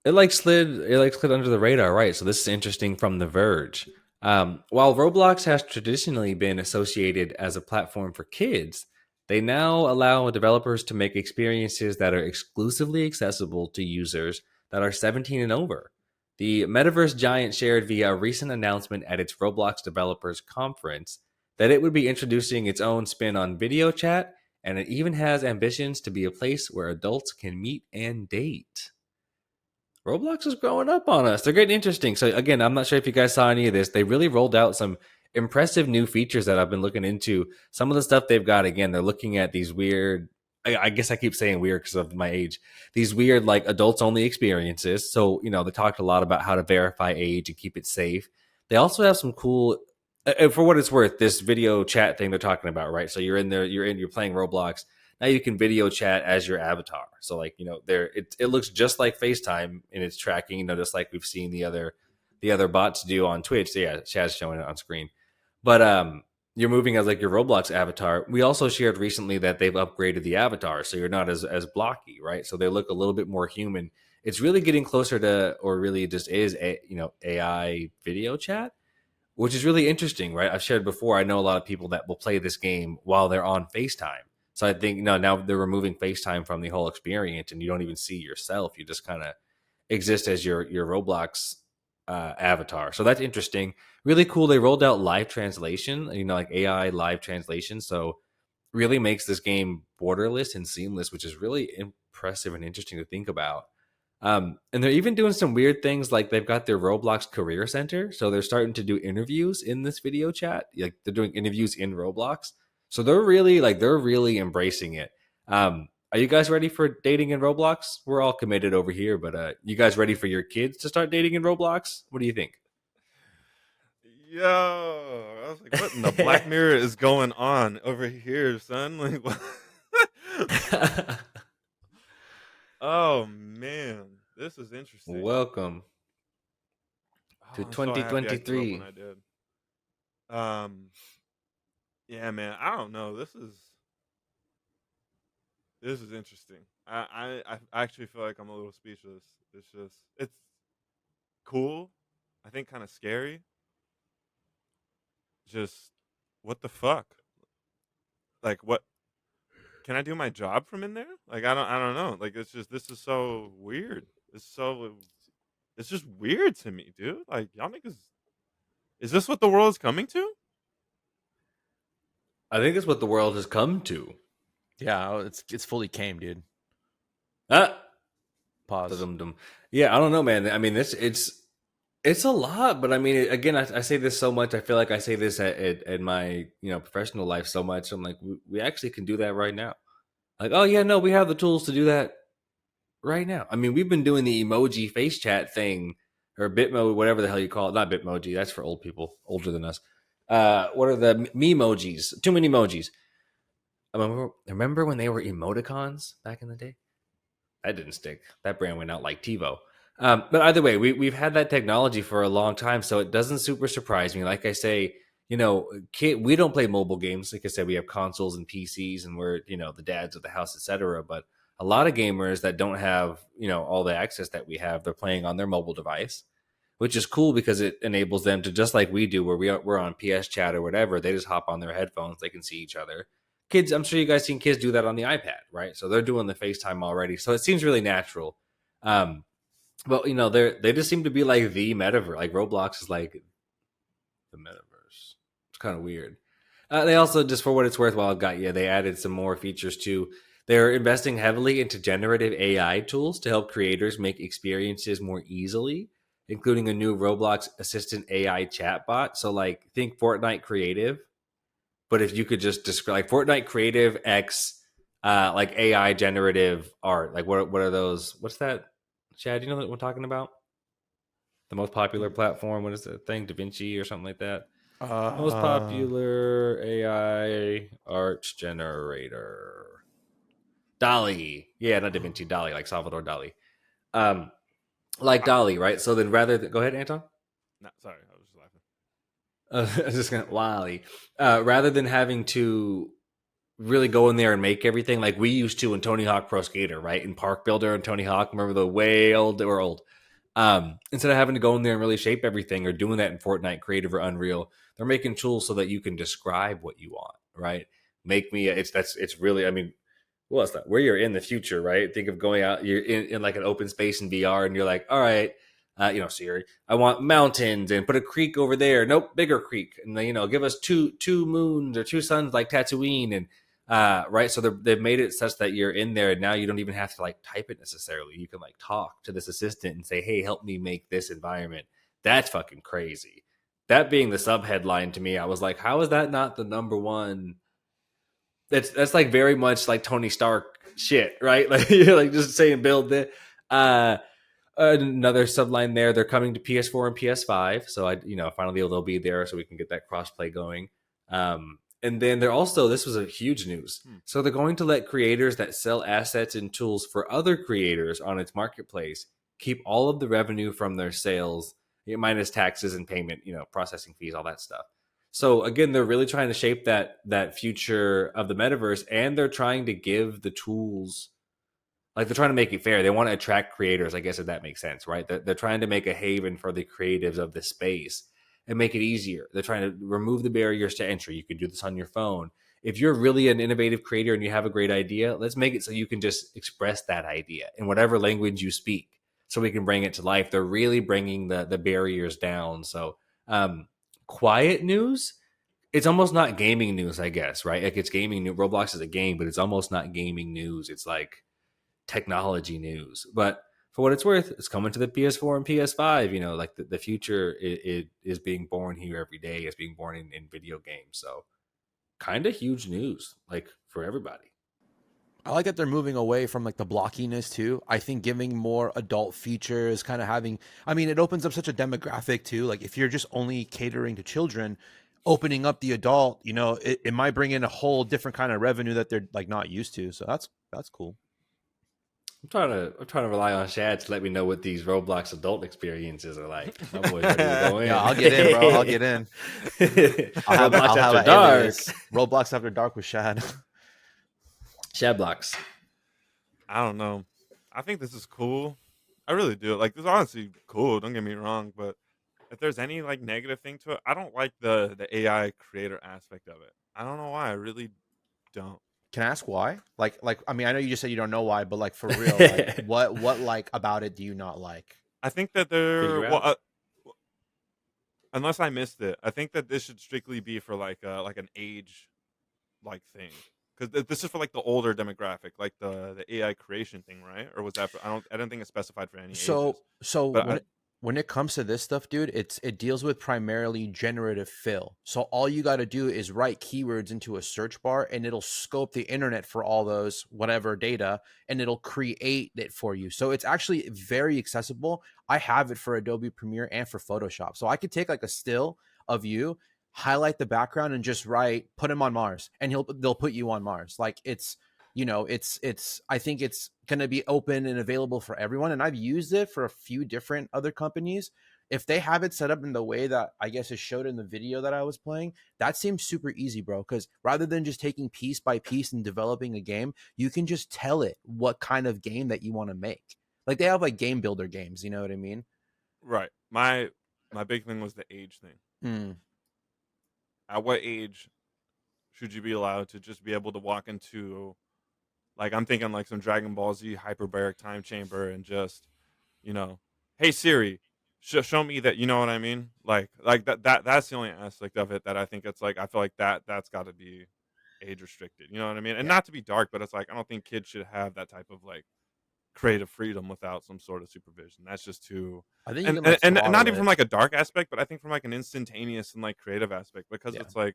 It slid under the radar, right? So this is interesting from The Verge. While Roblox has traditionally been associated as a platform for kids, they now allow developers to make experiences that are exclusively accessible to users that are 17 and over. The metaverse giant shared via a recent announcement at its Roblox Developers Conference that it would be introducing its own spin on video chat, and it even has ambitions to be a place where adults can meet and date. Roblox is growing up on us. They're getting interesting. So again, I'm not sure if you guys saw any of this. They really rolled out some impressive new features that I've been looking into. Some of the stuff they've got, again, they're looking at these weird, I guess I keep saying weird because of my age, these weird like adults only experiences. So, they talked a lot about how to verify age and keep it safe. They also have some cool, for what it's worth, this video chat thing they're talking about, right? So you're in there, you're playing Roblox. Now you can video chat as your avatar. So like, there it looks just like FaceTime in its tracking, just like we've seen the other bots do on Twitch. So yeah, Chad's showing it on screen. But you're moving as like your Roblox avatar. We also shared recently that they've upgraded the avatar, so you're not as blocky, right? So they look a little bit more human. It's really getting closer to, or really just is AI video chat, which is really interesting, right? I've shared before. I know a lot of people that will play this game while they're on FaceTime. So I think now they're removing FaceTime from the whole experience, and you don't even see yourself. You just kind of exist as your Roblox avatar. So that's interesting. Really cool. They rolled out live translation, like AI live translation. So really makes this game borderless and seamless, which is really impressive and interesting to think about. And they're even doing some weird things, like they've got their Roblox Career Center. So they're starting to do interviews in this video chat. Like they're doing interviews in Roblox. So they're really embracing it. Are you guys ready for dating in Roblox? We're all committed over here, but you guys ready for your kids to start dating in Roblox? What do you think? Yo, I was like, what in the Black Mirror is going on over here, son? Like, what? Oh man, this is interesting. Welcome to I'm so happy I grew up 2023. when I did. Yeah, man, I don't know. This is interesting. I actually feel like I'm a little speechless. It's cool. I think kind of scary. Just what the fuck? Like what? Can I do my job from in there? Like I don't know. Like this is so weird. It's just weird to me, dude. Like y'all niggas, is this what the world is coming to? I think it's what the world has come to. Yeah, it's fully came, dude. Ah, Pause. dum-dum. Yeah, I don't know, man. I mean, it's a lot, but I mean, again, I say this so much. I feel like I say this at my professional life so much. I'm like, we actually can do that right now. Like, oh yeah, no, we have the tools to do that right now. I mean, we've been doing the emoji face chat thing or Bitmo, whatever the hell you call it. Not Bitmoji. That's for old people, older than us. What are the memojis? Too many emojis. Remember when they were emoticons back in the day? That didn't stick. That brand went out like TiVo. But either way, we've had that technology for a long time, so it doesn't super surprise me. Like I say, we don't play mobile games. Like I said, we have consoles and PCs, and we're the dads of the house, etc. But a lot of gamers that don't have all the access that we have, they're playing on their mobile device, which is cool because it enables them to, just like we do, where we're on PS Chat or whatever. They just hop on their headphones, they can see each other. Kids, I'm sure you guys seen kids do that on the iPad, right? So they're doing the FaceTime already, so it seems really natural. Um, but they just seem to be like the metaverse. Like Roblox is like the metaverse. It's kind of weird. They also, just for what it's worth, while I've got you, they added some more features too. They're investing heavily into generative AI tools to help creators make experiences more easily, including a new Roblox assistant AI chatbot. So, like, think Fortnite Creative, but if you could just describe like Fortnite Creative X, like AI generative art. Like, what are those? What's that, Chad? You know what we're talking about? The most popular platform. What is the thing? Da Vinci or something like that. Most Uh, popular AI art generator. Dali. Yeah, not Da Vinci, Dali, like Salvador Dali. Um, like I, Dali, right? So then rather than, go ahead, Anton. no, sorry, I was just laughing. I was just gonna Wally. Rather than having to really go in there and make everything like we used to in Tony Hawk Pro Skater, right? In Park Builder and Tony Hawk, remember the way old or old. Instead of having to go in there and really shape everything or doing that in Fortnite Creative or Unreal, they're making tools so that you can describe what you want, right? Make me it's really, I mean, well, it's not where you're in the future, right? Think of going out, you're in like an open space in VR, and you're like, all right, Siri, I want mountains and put a creek over there. Nope, bigger creek, and then give us two moons or two suns like Tatooine, and right. So they've made it such that you're in there, and now you don't even have to like type it necessarily. You can like talk to this assistant and say, hey, help me make this environment. That's fucking crazy. That being the sub headline to me, I was like, how is that not the number one? That's like very much like Tony Stark shit, right? Like you're like just saying build it. Uh, Another subline there. They're coming to PS4 and PS5, so finally they'll be there, so we can get that crossplay going. And then they're also, this was a huge news. So they're going to let creators that sell assets and tools for other creators on its marketplace keep all of the revenue from their sales, minus taxes and payment, processing fees, all that stuff. So again, they're really trying to shape that future of the metaverse, and they're trying to give the tools, like they're trying to make it fair. They want to attract creators, I guess, if that makes sense, right? They're trying to make a haven for the creatives of this space and make it easier. They're trying to remove the barriers to entry. You can do this on your phone. If you're really an innovative creator and you have a great idea, let's make it so you can just express that idea in whatever language you speak, so we can bring it to life. They're really bringing the barriers down. So, quiet news, it's almost not gaming news, I guess, right? Like it's gaming news. Roblox is a game, but it's almost not gaming news. It's like technology news. But for what it's worth, it's coming to the PS4 and PS5. Like the future it is being born here every day. It's being born in video games. So kind of huge news, like for everybody. I like that they're moving away from like the blockiness too. I think giving more adult features, kind of having, I mean, it opens up such a demographic too. Like if you're just only catering to children, opening up the adult, it might bring in a whole different kind of revenue that they're like not used to. So that's cool. I'm trying to rely on Shad to let me know what these Roblox adult experiences are like. My boy's ready to go in. Yeah, I'll get in, bro. I'll get in. Roblox After a Dark. alias. Roblox After Dark with Shad. Shad blocks. I don't know. I think this is cool. I really do. Like, this is honestly cool. Don't get me wrong, but if there's any like negative thing to it, I don't like the AI creator aspect of it. I don't know why. I really don't. Can I ask why? Like I mean, I know you just said you don't know why, but like for real, like what like about it do you not like? I think that they're Figure out. unless I missed it. I think that this should strictly be for like an age like thing. Because this is for like the older demographic, like the AI creation thing, right? Or was that for, I don't think it's specified for any ages. So But when it comes to this stuff, dude, it deals with primarily generative fill. So all you got to do is write keywords into a search bar, and it'll scope the internet for all those whatever data, and it'll create it for you. So it's actually very accessible. I have it for Adobe Premiere and for Photoshop. So I could take like a still of you, highlight the background, and just write "put him on Mars," and they'll put you on Mars. Like it's I think it's going to be open and available for everyone, and I've used it for a few different other companies. If they have it set up in the way that I guess is showed in the video that I was playing, that seems super easy, bro, because rather than just taking piece by piece and developing a game, you can just tell it what kind of game that you want to make. Like they have like game builder games, you know what I mean? right, my big thing was the age thing. Mm. At what age should you be allowed to just be able to walk into, like, I'm thinking like some Dragon Ball Z hyperbaric time chamber and just, hey Siri, show me that, you know what I mean? Like that's the only aspect of it that I think it's like, I feel like that's got to be age restricted. You know what I mean? And not to be dark, but it's like I don't think kids should have that type of like creative freedom without some sort of supervision. That's just too. I think you And can like and throttle not even it. from like a dark aspect, but I think from like an instantaneous and like creative aspect, because Yeah. it's like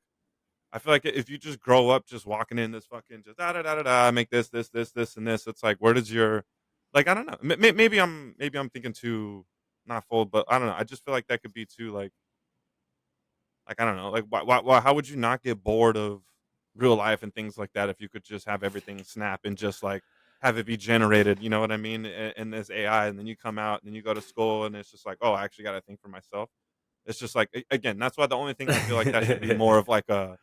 I feel like if you just grow up just walking in this fucking just da da da da da, make this and this, it's like, where does your, like, I don't know, maybe I'm thinking too not full, but I don't know. I just feel like that could be too like I don't know, like why how would you not get bored of real life and things like that if you could just have everything snap and just like have it be generated, you know what I mean? And this AI, and then you come out and then you go to school and it's just like, oh, I actually got to think for myself. It's just like again, that's why the only thing I feel like that should be more of like a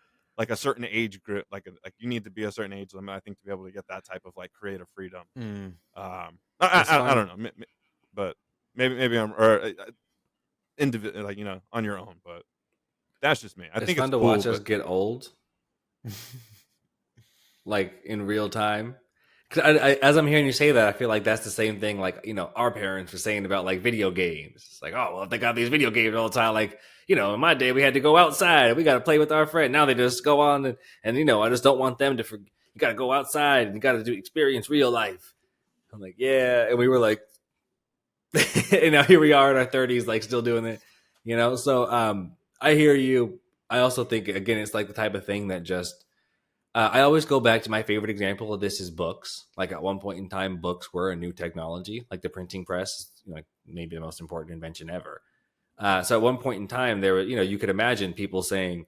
certain age group, like you need to be a certain age limit, I think, to be able to get that type of like creative freedom. Mm. It's I fun. don't know, but maybe I'm or individual, like, on your own, but that's just me. I It's think it's fun to cool, watch us but get old, like in real time. 'Cause as I'm hearing you say that, I feel like that's the same thing. Like, our parents were saying about like video games. It's like, oh, well, if they got these video games all the time, like, in my day we had to go outside. We got to play with our friend. Now they just go on and I just don't want them to. You got to go outside and you got to experience real life. I'm like, yeah, and we were like, and now here we are in our 30s, like still doing it. So I hear you. I also think again, it's like the type of thing that just I always go back to my favorite example of this is books. Like at one point in time, books were a new technology, like the printing press, like maybe the most important invention ever. So at one point in time, there were, you could imagine people saying,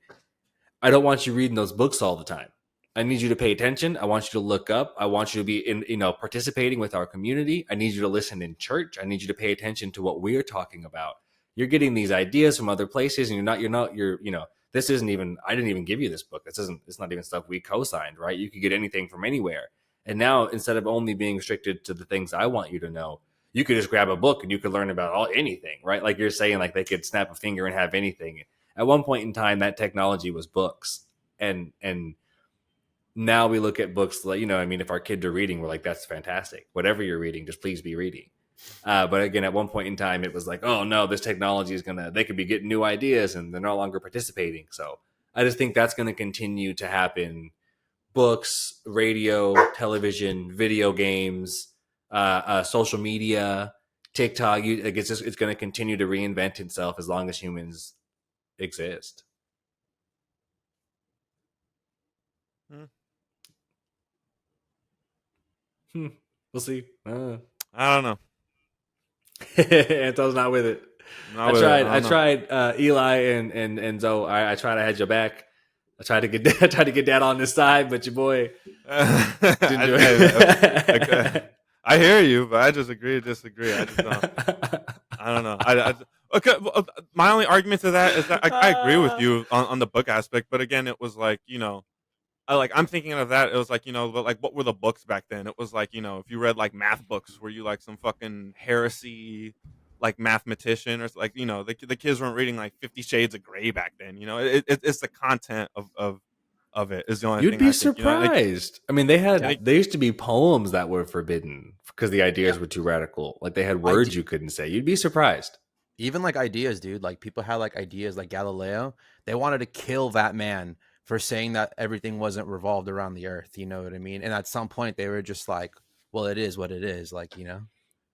I don't want you reading those books all the time. I need you to pay attention. I want you to look up. I want you to be participating with our community. I need you to listen in church. I need you to pay attention to what we're talking about. You're getting these ideas from other places and this isn't even, I didn't even give you this book. It's not even stuff we co-signed, right? You could get anything from anywhere. And now instead of only being restricted to the things I want you to know, you could just grab a book and you could learn about anything, right? Like you're saying, like they could snap a finger and have anything. At one point in time, that technology was books. And now we look at books like, if our kids are reading, we're like, that's fantastic. Whatever you're reading, just please be reading. But again, at one point in time, it was like, oh no, this technology is they could be getting new ideas and they're no longer participating. So I just think that's going to continue to happen. Books, radio, television, video games, social media, TikTok. It's going to continue to reinvent itself as long as humans exist. We'll see. I don't know. Anto's not with it. I tried Eli and Zoe. I tried to hedge your back. I tried to get Dad on this side, but your boy didn't do it. I hear you, but I just agree to disagree. I just don't. I don't know. Okay. My only argument to that is that I agree with you on the book aspect, but again, it was like, I'm thinking of that. It was like, but like, what were the books back then? It was like, if you read like math books, were you like some fucking heresy, like mathematician, or like, the kids weren't reading like 50 Shades of Grey back then. It's the content of it is the only You'd thing. be I think, surprised. I mean, they used to be poems that were forbidden because the ideas were too radical. Like they had words you couldn't say. You'd be surprised. Even like ideas, dude. Like people had like ideas like Galileo. They wanted to kill that man for saying that everything wasn't revolved around the Earth. You know what I mean? And at some point, they were just like, "Well, it is what it is." Like, you know.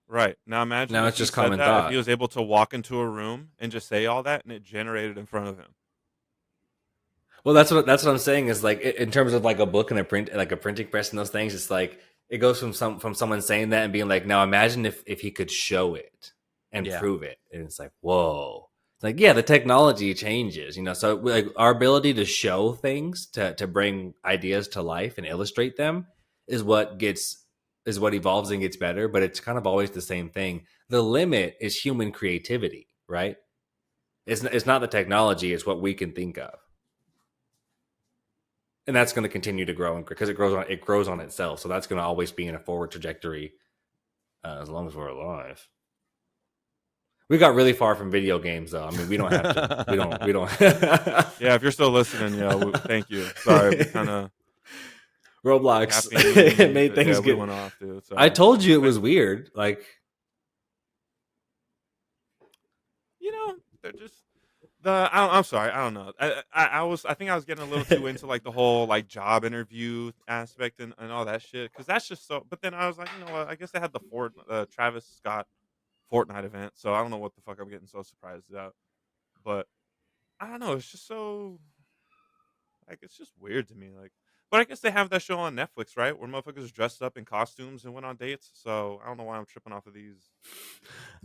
Right. Now imagine Now if it's he just said common that, if he thought. was able to walk into a room and just say all that and it generated in front of him. Well, that's what I'm saying is like in terms of like a book and a print, like a printing press and those things. It's like it goes from someone saying that and being like, now imagine if he could show it and Yeah. prove it, and it's like, whoa. It's like, yeah, the technology changes, you know. So like our ability to show things, to bring ideas to life and illustrate them, is what evolves and gets better. But it's kind of always the same thing. The limit is human creativity, right? It's not the technology; it's what we can think of. And that's going to continue to grow because it grows on itself. So that's going to always be in a forward trajectory as long as we're alive. We got really far from video games, though. I mean, we don't have to. We don't. Yeah, if you're still listening, thank you. Sorry, we kind of Roblox it made things we went off, dude. Sorry. I told you it was weird. Like, they're just I'm sorry, I don't know. I think I was getting a little too into like the whole like job interview aspect and all that shit because that's just so. But then I was like, you know what? I guess they had the Travis Scott Fortnite event, so I don't know what the fuck I'm getting so surprised about. But I don't know. It's just so like it's just weird to me. Like, but I guess they have that show on Netflix, right? Where motherfuckers dressed up in costumes and went on dates. So I don't know why I'm tripping off of these.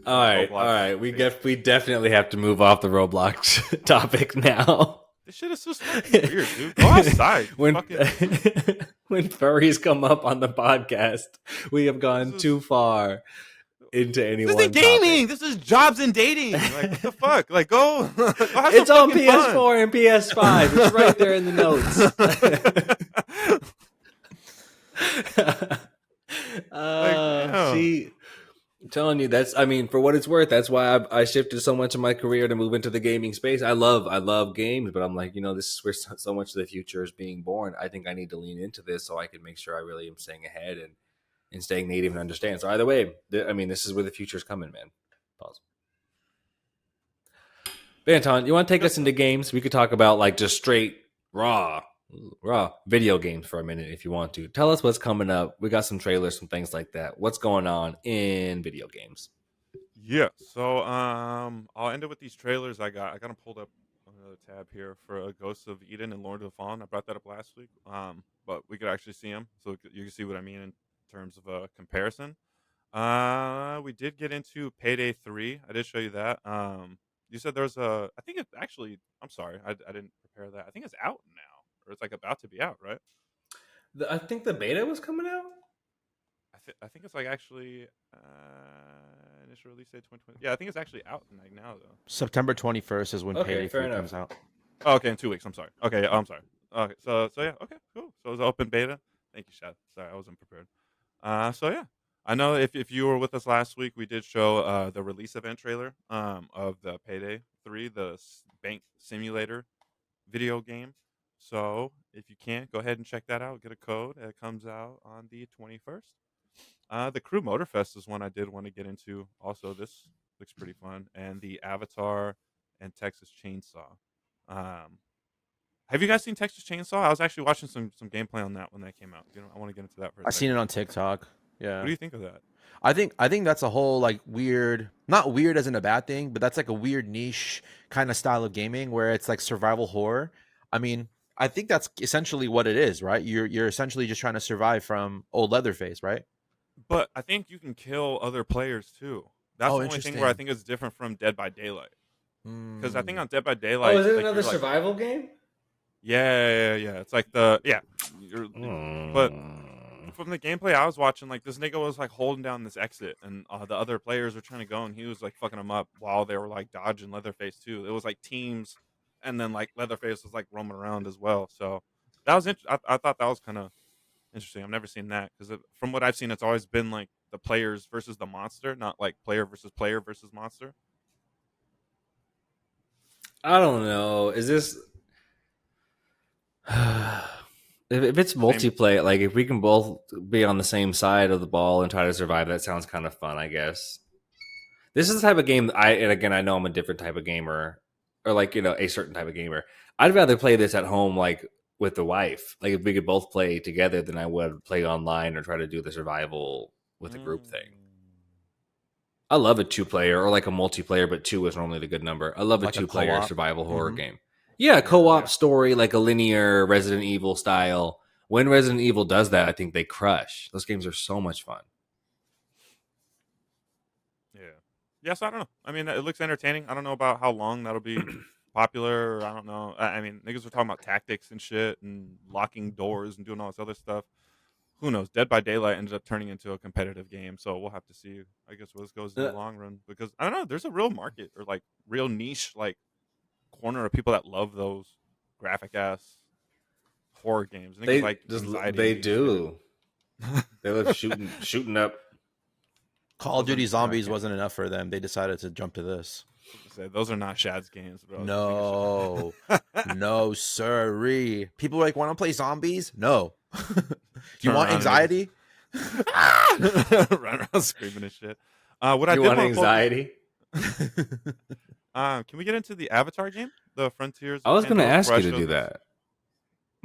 all right. We definitely have to move off the Roblox topic now. This shit is just fucking weird, dude. Go outside. when furries come up on the podcast, we have gone too far into anyone. This isn't gaming. This is jobs and dating. Like what the fuck? Like go. Have it's on PS4 fun. And PS5. It's right there in the notes. See, I'm telling you, for what it's worth, that's why I shifted so much of my career to move into the gaming space. I love games, but I'm like, this is where so much of the future is being born. I think I need to lean into this so I can make sure I really am staying ahead and staying native and understand. So either way, this is where the future is coming, man. Pause. Banton, you want to take us into games? We could talk about like just straight raw video games for a minute if you want to. Tell us what's coming up. We got some trailers, some things like that. What's going on in video games? Yeah. So I'll end it with these trailers I got them pulled up on another tab here for Ghosts of Eden and Lord of the Fallen. I brought that up last week. But we could actually see them, so you can see what I mean in terms of a comparison. We did get into Payday 3. I did show you that. You said there's I think it actually, I'm sorry, I didn't prepare that. I think it's out now, or it's like about to be out, right? I think the beta was coming out. I think it's like actually initial release date 2020. Yeah, I think it's actually out like now though. September 21st is when Payday 3 comes out. Oh, okay, in 2 weeks. I'm sorry. Okay, I'm sorry. Okay, so yeah, okay, cool. So it was open beta. Thank you, Shad. Sorry, I wasn't prepared. So yeah, I know if you were with us last week, we did show the release event trailer of the Payday 3, the bank simulator video game. So if you can't, go ahead and check that out. Get a code. It comes out on the 21st. The Crew Motorfest is one I did want to get into. Also, this looks pretty fun. And the Avatar and Texas Chainsaw. Have you guys seen Texas Chainsaw? I was actually watching some gameplay on that when that came out. I want to get into that for a second. I've seen it on TikTok. Yeah. What do you think of that? I think that's a whole like weird, not weird as in a bad thing, but that's like a weird niche kind of style of gaming where it's like survival horror. I mean, I think that's essentially what it is, right? You're essentially just trying to survive from old Leatherface, right? But I think you can kill other players too. That's the only thing where I think it's different from Dead by Daylight. Because I think on Dead by Daylight, is it like another survival game? Yeah. It's like but from the gameplay I was watching, like this nigga was like holding down this exit, and the other players were trying to go, and he was like fucking them up while they were like dodging Leatherface too. It was like teams, and then like Leatherface was like roaming around as well. So that was I thought that was kind of interesting. I've never seen that because from what I've seen, it's always been like the players versus the monster, not like player versus monster. I don't know. Is this if it's multiplayer, like if we can both be on the same side of the ball and try to survive, that sounds kind of fun, I guess. This is the type of game and again, I know I'm a different type of gamer, or like a certain type of gamer. I'd rather play this at home, like with the wife. Like if we could both play together, then I would play online or try to do the survival with a group thing. I love a 2-player or like a multiplayer, but 2 is normally the good number. I love Like a a 2-player co-op? survival horror Mhm. game. Yeah, co-op Yeah. story, like a linear Resident Evil style. When Resident Evil does that, I think they crush. Those games are so much fun. Yeah. Yes, I don't know. I mean, it looks entertaining. I don't know about how long that'll be popular. Or I don't know. I mean, niggas were talking about tactics and shit and locking doors and doing all this other stuff. Who knows? Dead by Daylight ended up turning into a competitive game, so we'll have to see. I guess where this goes in the long run, because I don't know. There's a real market or like real niche like corner of people that love those graphic ass horror games. Niggas They like just anxiety. they shit. do. They love shooting up. Call of Duty Those are- Zombies wasn't enough for them. They decided to jump to this. Those are not Shad's games, bro. No, no, sirree. People like want to play zombies. No. You Turn want around and anxiety? run around screaming and shit. What I You did want wanna anxiety? Can we get into the Avatar game, the Frontiers? I was going to Pandora, ask before I you to show do this? that.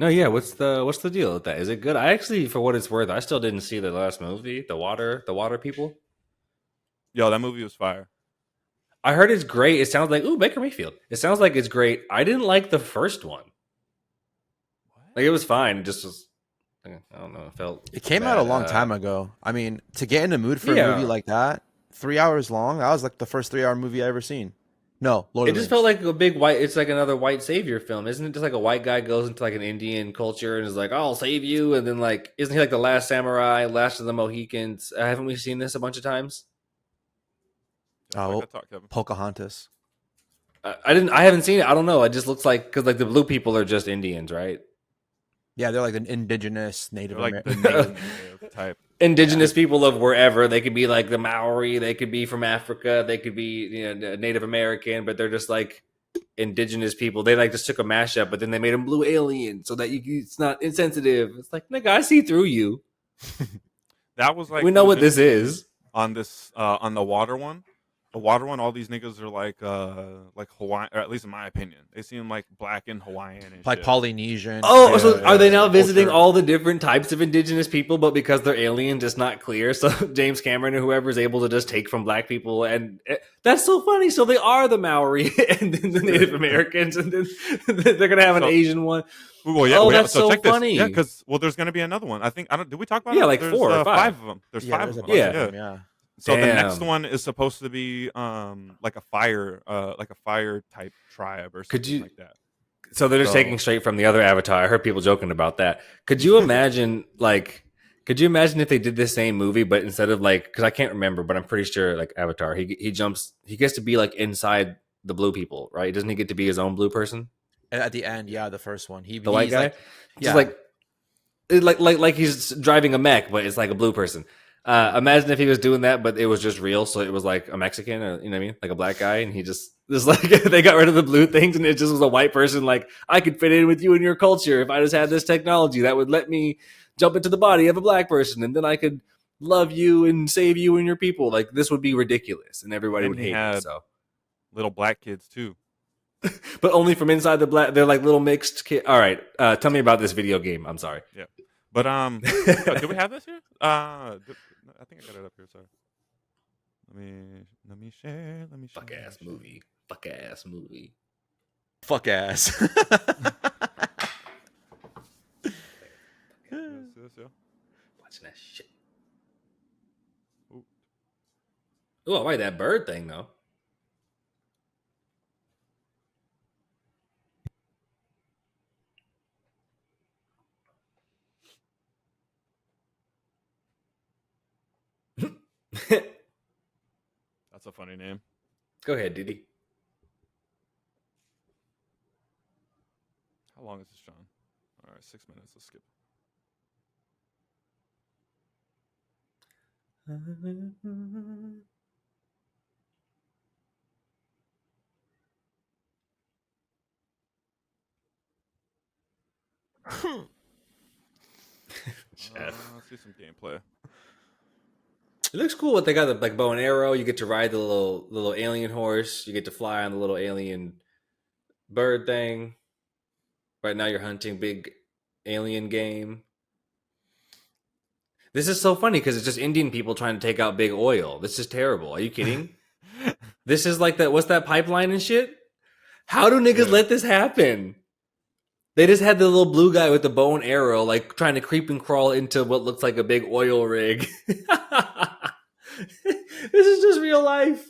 No, yeah. What's the deal with that? Is it good? I actually, for what it's worth, I still didn't see the last movie, the water people. Yo, that movie was fire. I heard it's great. It sounds like Baker Mayfield. It sounds like it's great. I didn't like the first one. Like it was fine. It just was. I don't know. It felt. It came bad. out a long time ago. I mean, to get in the mood for a Yeah. movie like that, 3 hours long. That was like the first 3 hour movie I ever seen. No, Lord It of the just Rings. felt like a big white. It's like another white savior film, isn't it? Just like a white guy goes into like an Indian culture and is like, "I'll save you," and then like, isn't he like the last samurai, last of the Mohicans? Haven't we seen this a bunch of times? Oh, Like I thought, Kevin. Pocahontas. I haven't seen it. I don't know. It just looks like because like the blue people are just Indians, right? Yeah, they're like an indigenous Native They're like the American. native type. Indigenous people of wherever. They could be like the Maori. They could be from Africa. They could be Native American, but they're just like indigenous people. They like just took a mashup, but then they made them blue alien so that it's not insensitive. It's like, nigga, I see through you. That was like We know what this is. on this on the water one. The water one, all these niggas are like Hawaiian, or at least in my opinion, they seem like black and Hawaiian and Like shit. Polynesian. Oh, so Yeah, are they now visiting culture. all the different types of indigenous people, but because they're aliens, it's not clear? So James Cameron or whoever is able to just take from black people, and that's so funny. So they are the Maori and then the Native Americans, and then they're gonna have an Asian one. Well, yeah, Oh, yeah, that's so check funny. This. Yeah, because there's going to be another one. I think Did we talk about Yeah, it? like There's, 4 or 5. of them. There's Yeah, 5 there's of a them. bunch Yeah. of them, yeah. So the next Damn. one is supposed to be like a fire type tribe or Could something you- like that. So they're just So- taking straight from the other Avatar. I heard people joking about that. Could you imagine, could you imagine if they did this same movie, but instead of because I can't remember, but I'm pretty sure like Avatar, he gets to be like inside the blue people, right? Doesn't he get to be his own blue person? And at the end, yeah, the first one. The white he's guy? like- Just yeah. like he's driving a mech, but it's like a blue person. Imagine if he was doing that, but it was just real, so it was like a Mexican, or you know what I mean, like a black guy, and he just like they got rid of the blue things, and it just was a white person. Like I could fit in with you and your culture if I just had this technology that would let me jump into the body of a black person, and then I could love you and save you and your people. Like this would be ridiculous, and everybody And would he hate had- it. So, Little black kids too. but only from inside the black. They're like little mixed kids. All right, tell me about this video game. I'm sorry. But do we have this here? I think I got it up here. Sorry. Let me share. Fuck ass movie. Fuck ass movie. Fuck ass. Yeah. Watching that shit. Ooh. Ooh, I like that bird thing though. That's a funny name. Go ahead, Diddy. How long is this, John? All right, 6 minutes. Let's skip. Let's see some gameplay. It looks cool. What they got, the like bow and arrow. You get to ride the little alien horse. You get to fly on the little alien bird thing. Right now, you're hunting big alien game. This is so funny because it's just Indian people trying to take out big oil. This is terrible. Are you kidding? This is like that. What's that pipeline and shit? How do niggas let this happen? They just had the little blue guy with the bow and arrow, like trying to creep and crawl into what looks like a big oil rig. This is just real life.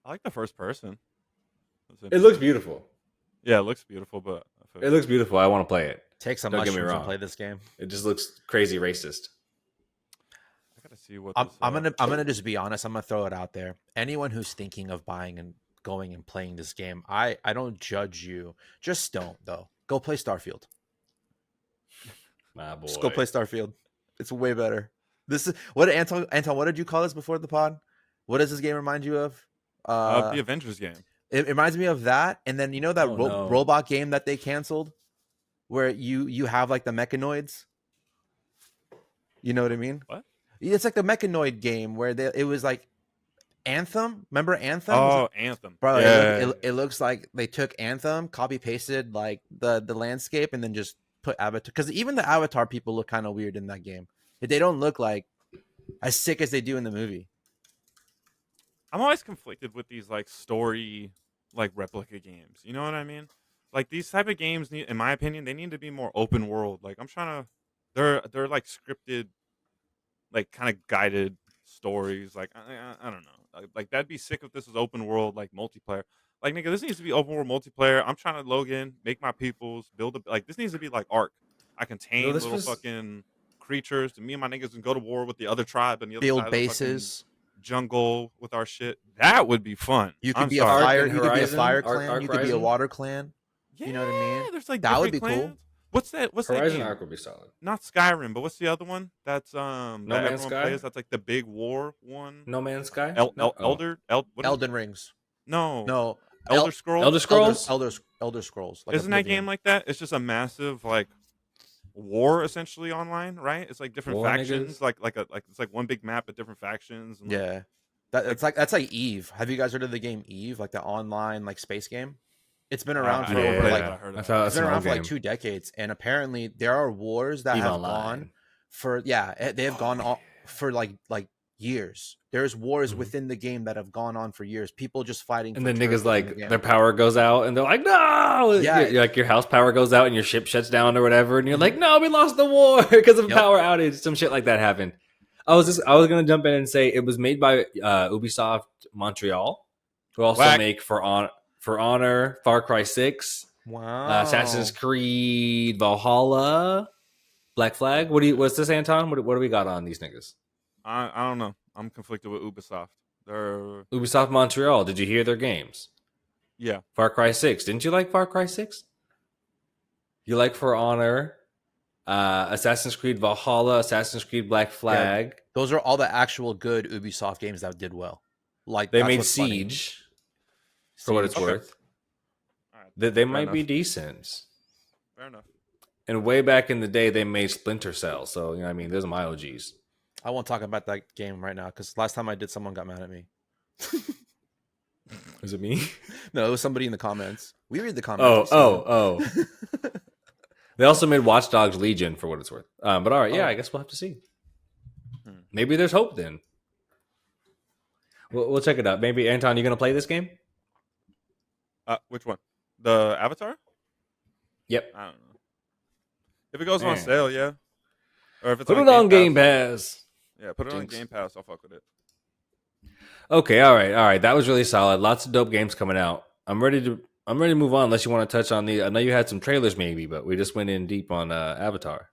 I like the first person. It looks beautiful. Yeah, it looks beautiful, but It looks beautiful. I want to play it. Take some Don't get me mushrooms and wrong. play this game. It just looks crazy racist. I gotta see what I'm gonna just be honest. I'm gonna throw it out there. Anyone who's thinking of buying and going and playing this game, I don't judge you. Just don't though. Go play Starfield. My boy. Just go play Starfield. It's way better. This is what Anton. What did you call this before the pod? What does this game remind you of? the Avengers game. It reminds me of that, and then you know that no. robot game that they canceled, where you have like the mechanoids. You know what I mean? What? It's like the mechanoid game where it was like Anthem. Remember Anthem? Oh, Anthem, Bro, Yeah. it looks like they took Anthem, copy pasted like the landscape, and then just put Avatar. Because even the Avatar people look kind of weird in that game. They don't look like as sick as they do in the movie. I'm always conflicted with these like story, like replica games. You know what I mean? Like these type of games need, in my opinion, they need to be more open world. Like I'm trying to, they're like scripted, like kind of guided stories. Like I don't know. Like that'd be sick if this was open world, like multiplayer. Like nigga, this needs to be open world multiplayer. I'm trying to log in, make my peoples, build a like. This needs to be like Ark. I can tame little fucking creatures. To me and my niggas can go to war with the other tribe and the other Build side of the bases. jungle with our shit. That would be fun. You could I'm be sorry. a fire. and You could be a Horizon? fire Ark clan. You could be a Horizon? water clan. Yeah, You know what I mean? There's like That would different be cool. clans. What's that? What's that Horizon game? Arc would be solid. Not Skyrim, but what's the other one? That's No that Man's everyone Sky? plays. That's like the big war one. No Man's Sky? El- No. El- Elder El- what is- Elden Rings. No, No. Elder Scrolls. Elder Scrolls? Elder Scrolls. Like Isn't that Oblivion. game like that? It's just a massive like war essentially online, right? It's like different War, factions, niggas? like it's like one big map with different factions. And, like, Yeah. That's like Eve. Have you guys heard of the game Eve, like the online like space game? It's been around for I over heard like that, I heard That's that. how it's that's been an around old for like game. 2 decades, and apparently there are wars that Eve have Online. gone for they have gone on for like years. There's wars Mhm. within the game that have gone on for years. People just fighting. And for then turf niggas within like the game. their power goes out and they're like, no! Yeah. You're like your house power goes out and your ship shuts down or whatever, and you're like, no, we lost the war because of Yep. power outage. Some shit like that happened. I was gonna jump in and say it was made by Ubisoft Montreal, who also Whack. make For Honor, Far Cry 6, Wow. Assassin's Creed Valhalla, Black Flag. What's this, Anton? What do we got on these niggas? I don't know. I'm conflicted with Ubisoft. They're Ubisoft Montreal. Did you hear their games? yeah. Far Cry 6. Didn't you like Far Cry 6? You like For Honor, Assassin's Creed Valhalla, Assassin's Creed Black Flag. Those are all the actual good Ubisoft games that did well. Like They that's made what's funny. Siege, for what it's Okay. worth. All right. They Fair might enough. be decent. Fair enough. And way back in the day, they made Splinter Cell. So, you know what I mean? Those are my OGs. I won't talk about that game right now because last time I did, someone got mad at me. Is it me? No, it was somebody in the comments. We read the comments. Oh. They also made Watch Dogs Legion, for what it's worth. But all right, yeah, Oh. I guess we'll have to see. Hmm. Maybe there's hope then. We'll check it out. Maybe, Anton, you going to play this game? Which one? The Avatar? Yep. I don't know. If it goes on Man. sale, yeah. Or if it's Put on it on Game Pass. Pass. Yeah, put it on Jinx. Game Pass. I'll fuck with it. Okay, all right. That was really solid. Lots of dope games coming out. I'm ready to move on. Unless you want to touch on I know you had some trailers, maybe, but we just went in deep on Avatar.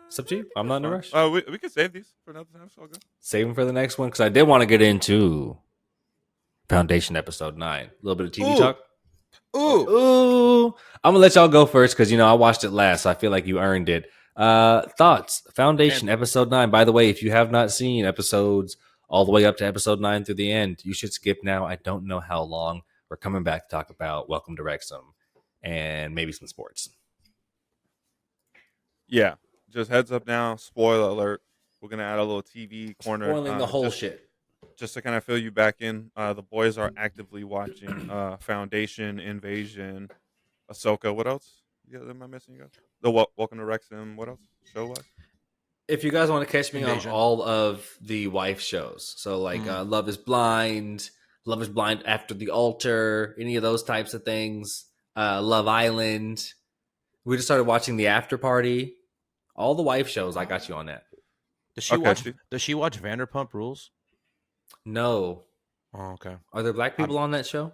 It's up to you. I'm not in a rush. Oh, we could save these for another time. It's all good. Save them for the next one because I did want to get into Foundation episode 9. A little bit of TV Ooh. talk. Ooh. I'm gonna let y'all go first because I watched it last, so I feel like you earned it. Thoughts? Foundation episode 9. By the way, if you have not seen episodes all the way up to episode 9 through the end, you should skip now. I don't know how long. We're coming back to talk about Welcome to Wrexham and maybe some sports. Yeah. Just heads up now. Spoiler alert. We're gonna add a little TV corner. Spoiling the whole just, shit. just to kind of fill you back in, the boys are actively watching Foundation, Invasion, Ahsoka. What else? Yeah, am I missing you guys? The Welcome to Wrexham. What else? Show wise? If you guys want to catch me on Invasion. all of the wife shows, so like Love is Blind After the Altar, any of those types of things, Love Island. We just started watching The After Party. All the wife shows, I got you on that. Does she Okay, watch? see. Does she watch Vanderpump Rules? No. Oh, okay. Are there black people on that show?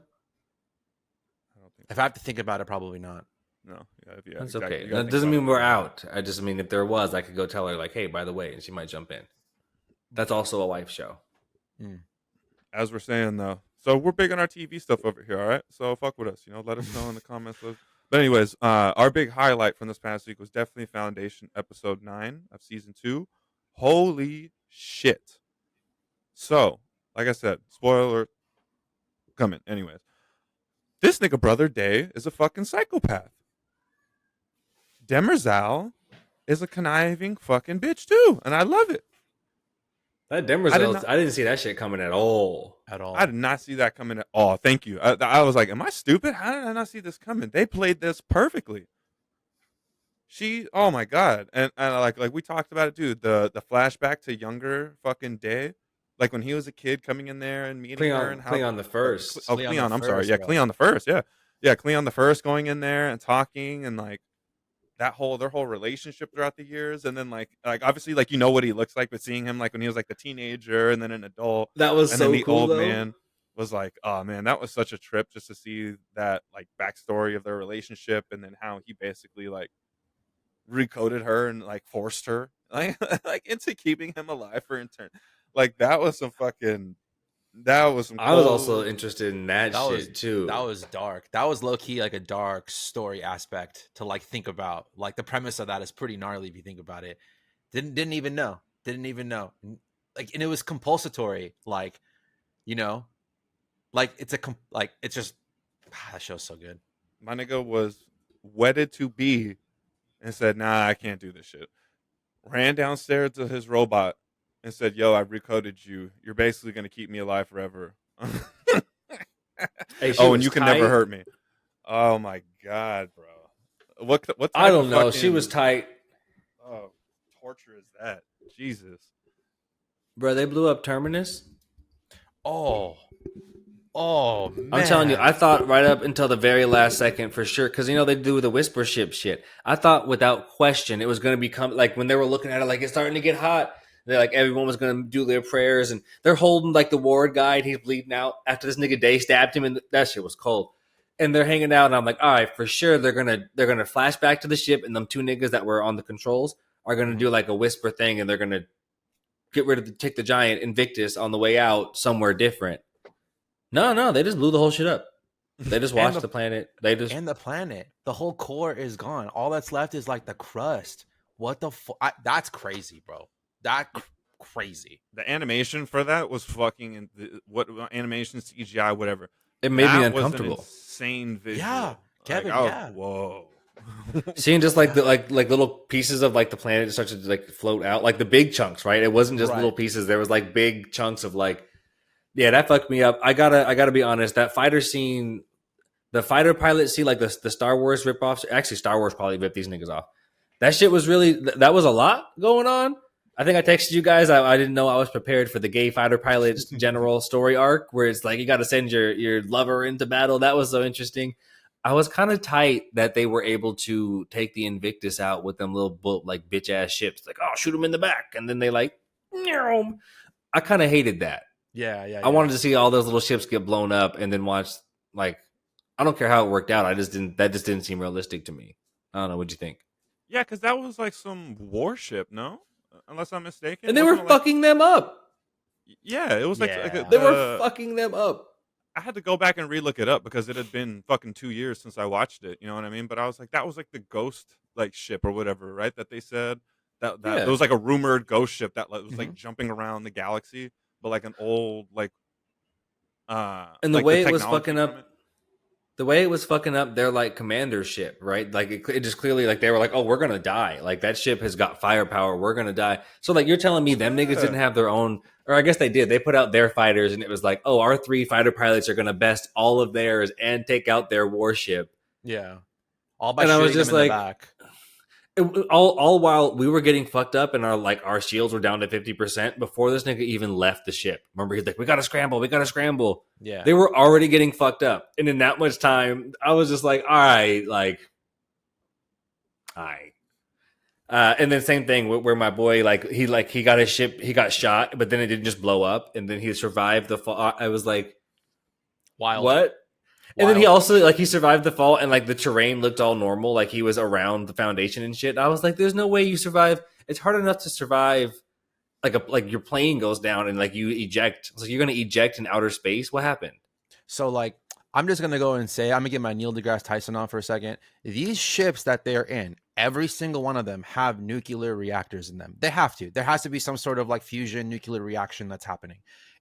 I don't think If I have to think about it, probably not. no. Yeah, That's exactly. okay. You gotta That think doesn't about mean it. we're out. I just mean if there was, I could go tell her like, hey, by the way, and she might jump in. That's also a wife show. As we're saying though, so we're big on our TV stuff over here. All right, so fuck with us. Let us know in the comments. But anyways, our big highlight from this past week was definitely Foundation episode 9 of season 2. Holy shit! So, like I said, spoiler coming. Anyways, this nigga brother Day is a fucking psychopath. Demerzal is a conniving fucking bitch too, and I love it. That Denver's, I did not- I didn't see that shit coming at all. At all. I did not see that coming at all. Thank you. I was like, am I stupid? How did I not see this coming? They played this perfectly. Oh my god, and like we talked about it, dude. The flashback to younger fucking Day, like when he was a kid coming in there and meeting her and how Cleon the first. Cleon, I'm sorry, first, yeah, bro. Cleon the first, yeah, Cleon the first going in there and talking and like their whole relationship throughout the years, and then like obviously like what he looks like, but seeing him like when he was like the teenager and then an adult, That was and so then the cool, old though. man was like, oh man, that was such a trip just to see that like backstory of their relationship, and then how he basically like recoded her and like forced her like into keeping him alive for intern. Like that was some I was also interested in that That shit was too. That was dark. That was low key like a dark story aspect to like think about. Like the premise of that is pretty gnarly if you think about it. Didn't even know. Like, and it was compulsory. Like, like it's just that show's so good. my nigga was wedded to be and said, nah, I can't do this shit. Ran downstairs to his robot and said, yo, I recoded you. You're basically gonna keep me alive forever. Hey, she and was you can tight. never hurt me. Oh my god, bro. What type I don't of know. fucking, She was tight. oh, torture is that? Jesus. Bro, they blew up Terminus. Oh man. I'm telling you, I thought right up until the very last second for sure, because they do the whisper ship shit. I thought without question it was going to become like when they were looking at it, like it's starting to get hot. They're like everyone was going to do their prayers, and they're holding like the ward guy, and he's bleeding out after this nigga Day stabbed him, and that shit was cold. And they're hanging out, and I'm like, all right, for sure they're gonna flash back to the ship, and them two niggas that were on the controls are gonna do like a whisper thing, and they're gonna take the giant Invictus on the way out somewhere different. No, they just blew the whole shit up. They just watched the planet. And the planet. The whole core is gone. All that's left is like the crust. What the fuck? That's crazy, bro. Crazy. The animation for that was fucking what animation, CGI, whatever. It made me That was an uncomfortable. insane visual. Yeah, Kevin, Like, yeah. Whoa. Seeing just like the like little pieces of like the planet just start to like float out, like the big chunks, right? It wasn't just Right. little pieces. There was like big chunks of like, yeah, that fucked me up. I gotta be honest. That fighter scene, the fighter pilot scene, like the Star Wars ripoffs. Actually, Star Wars probably ripped these niggas off. That shit was really that was a lot going on. I think I texted you guys. I didn't know I was prepared for the gay fighter pilot's general story arc, where it's like you got to send your lover into battle. That was so interesting. I was kind of tight that they were able to take the Invictus out with them little like bitch ass ships. Like, oh, shoot them in the back, and then they like, meow. I kind of hated that. Yeah. I wanted to see all those little ships get blown up, and then watch like, I don't care how it worked out. That just didn't seem realistic to me. I don't know. What'd you think? Yeah, because that was like some warship, no? Unless I'm mistaken. And they were Wasn't it like- fucking them up. Yeah, it was like, Yeah. They were fucking them up. I had to go back and relook it up because it had been fucking 2 years since I watched it. You know what I mean? But I was like, that was like the ghost like ship or whatever, right? That they said that Yeah. it was like a rumored ghost ship that was like Mhm. jumping around the galaxy, but like an old like. And the like way it was technology fucking from up, it. the way it was fucking up their like commander ship, right? Like it just clearly like they were like, oh, we're gonna die. Like that ship has got firepower. We're gonna die. So like you're telling me them niggas Yeah. didn't have their own or I guess they did. They put out their fighters, and it was like, oh, our 3 fighter pilots are going to best all of theirs and take out their warship. Yeah, all by And I was shooting just them in the like, back. all while we were getting fucked up, and our shields were down to 50% before this nigga even left the ship. Remember, he's like, we gotta scramble. Yeah, They were already getting fucked up, and in that much time, I was just like, all right, like, all right. And then same thing where my boy he got his ship, he got shot, but then it didn't just blow up, and then he survived the fall. I was like, wild. what? And then he also he survived the fall, and like the terrain looked all normal, like he was around the foundation and shit. I was like, "There's no way you survive. It's hard enough to survive. Like your plane goes down and like you eject. It's like you're gonna eject in outer space. What happened?" So like, I'm just gonna go and say, I'm gonna get my Neil deGrasse Tyson on for a second. These ships that they're in, every single one of them have nuclear reactors in them. They have to. There has to be some sort of like fusion nuclear reaction that's happening.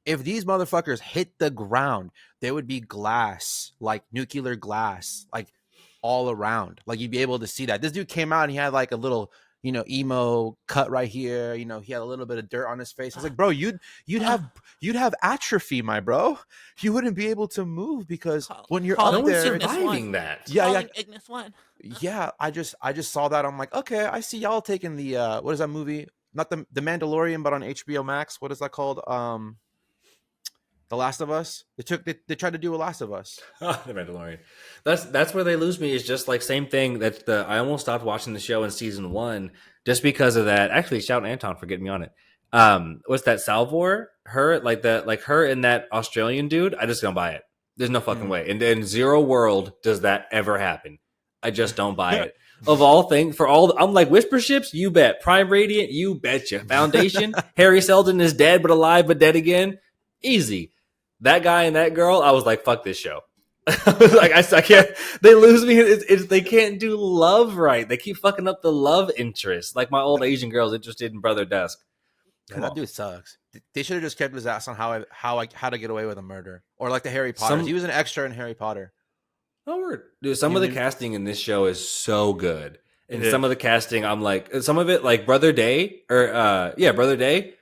If these motherfuckers hit the ground, there would be glass, like nuclear glass, like all around. Like you'd be able to see that. This dude came out and he had like a little, emo cut right here. He had a little bit of dirt on his face. I was like, bro, you'd have atrophy, my bro. You wouldn't be able to move because when you're up there, surviving that. Yeah. Ignis 1. Yeah, I just saw that. I'm like, okay, I see y'all taking the what is that movie? Not the Mandalorian, but on HBO Max. What is that called? The Last of Us. They tried to do a Last of Us. The Mandalorian. That's where they lose me. Is just like same thing. I almost stopped watching the show in season 1 just because of that. Actually, shout Anton for getting me on it. What's that? Salvor? Her her and that Australian dude. I just don't buy it. There's no fucking way. And in Zero World does that ever happen? I just don't buy it. Of all things, I'm like Whisper Ships. You bet. Prime Radiant. You betcha. Foundation. Harry Seldon is dead but alive but dead again. Easy. That guy and that girl, I was like, fuck this show. I can't. They lose me. They can't do love right. They keep fucking up the love interest. Like my old Asian girl's interested in Brother Dusk. Yeah, that dude sucks. They should have just kept his ass on how to get away with a murder, or like the Harry Potter. He was an extra in Harry Potter. Oh, word. Dude, some of the casting in this show is so good, and some of the casting, I'm like, some of it, like Brother Day, Brother Day.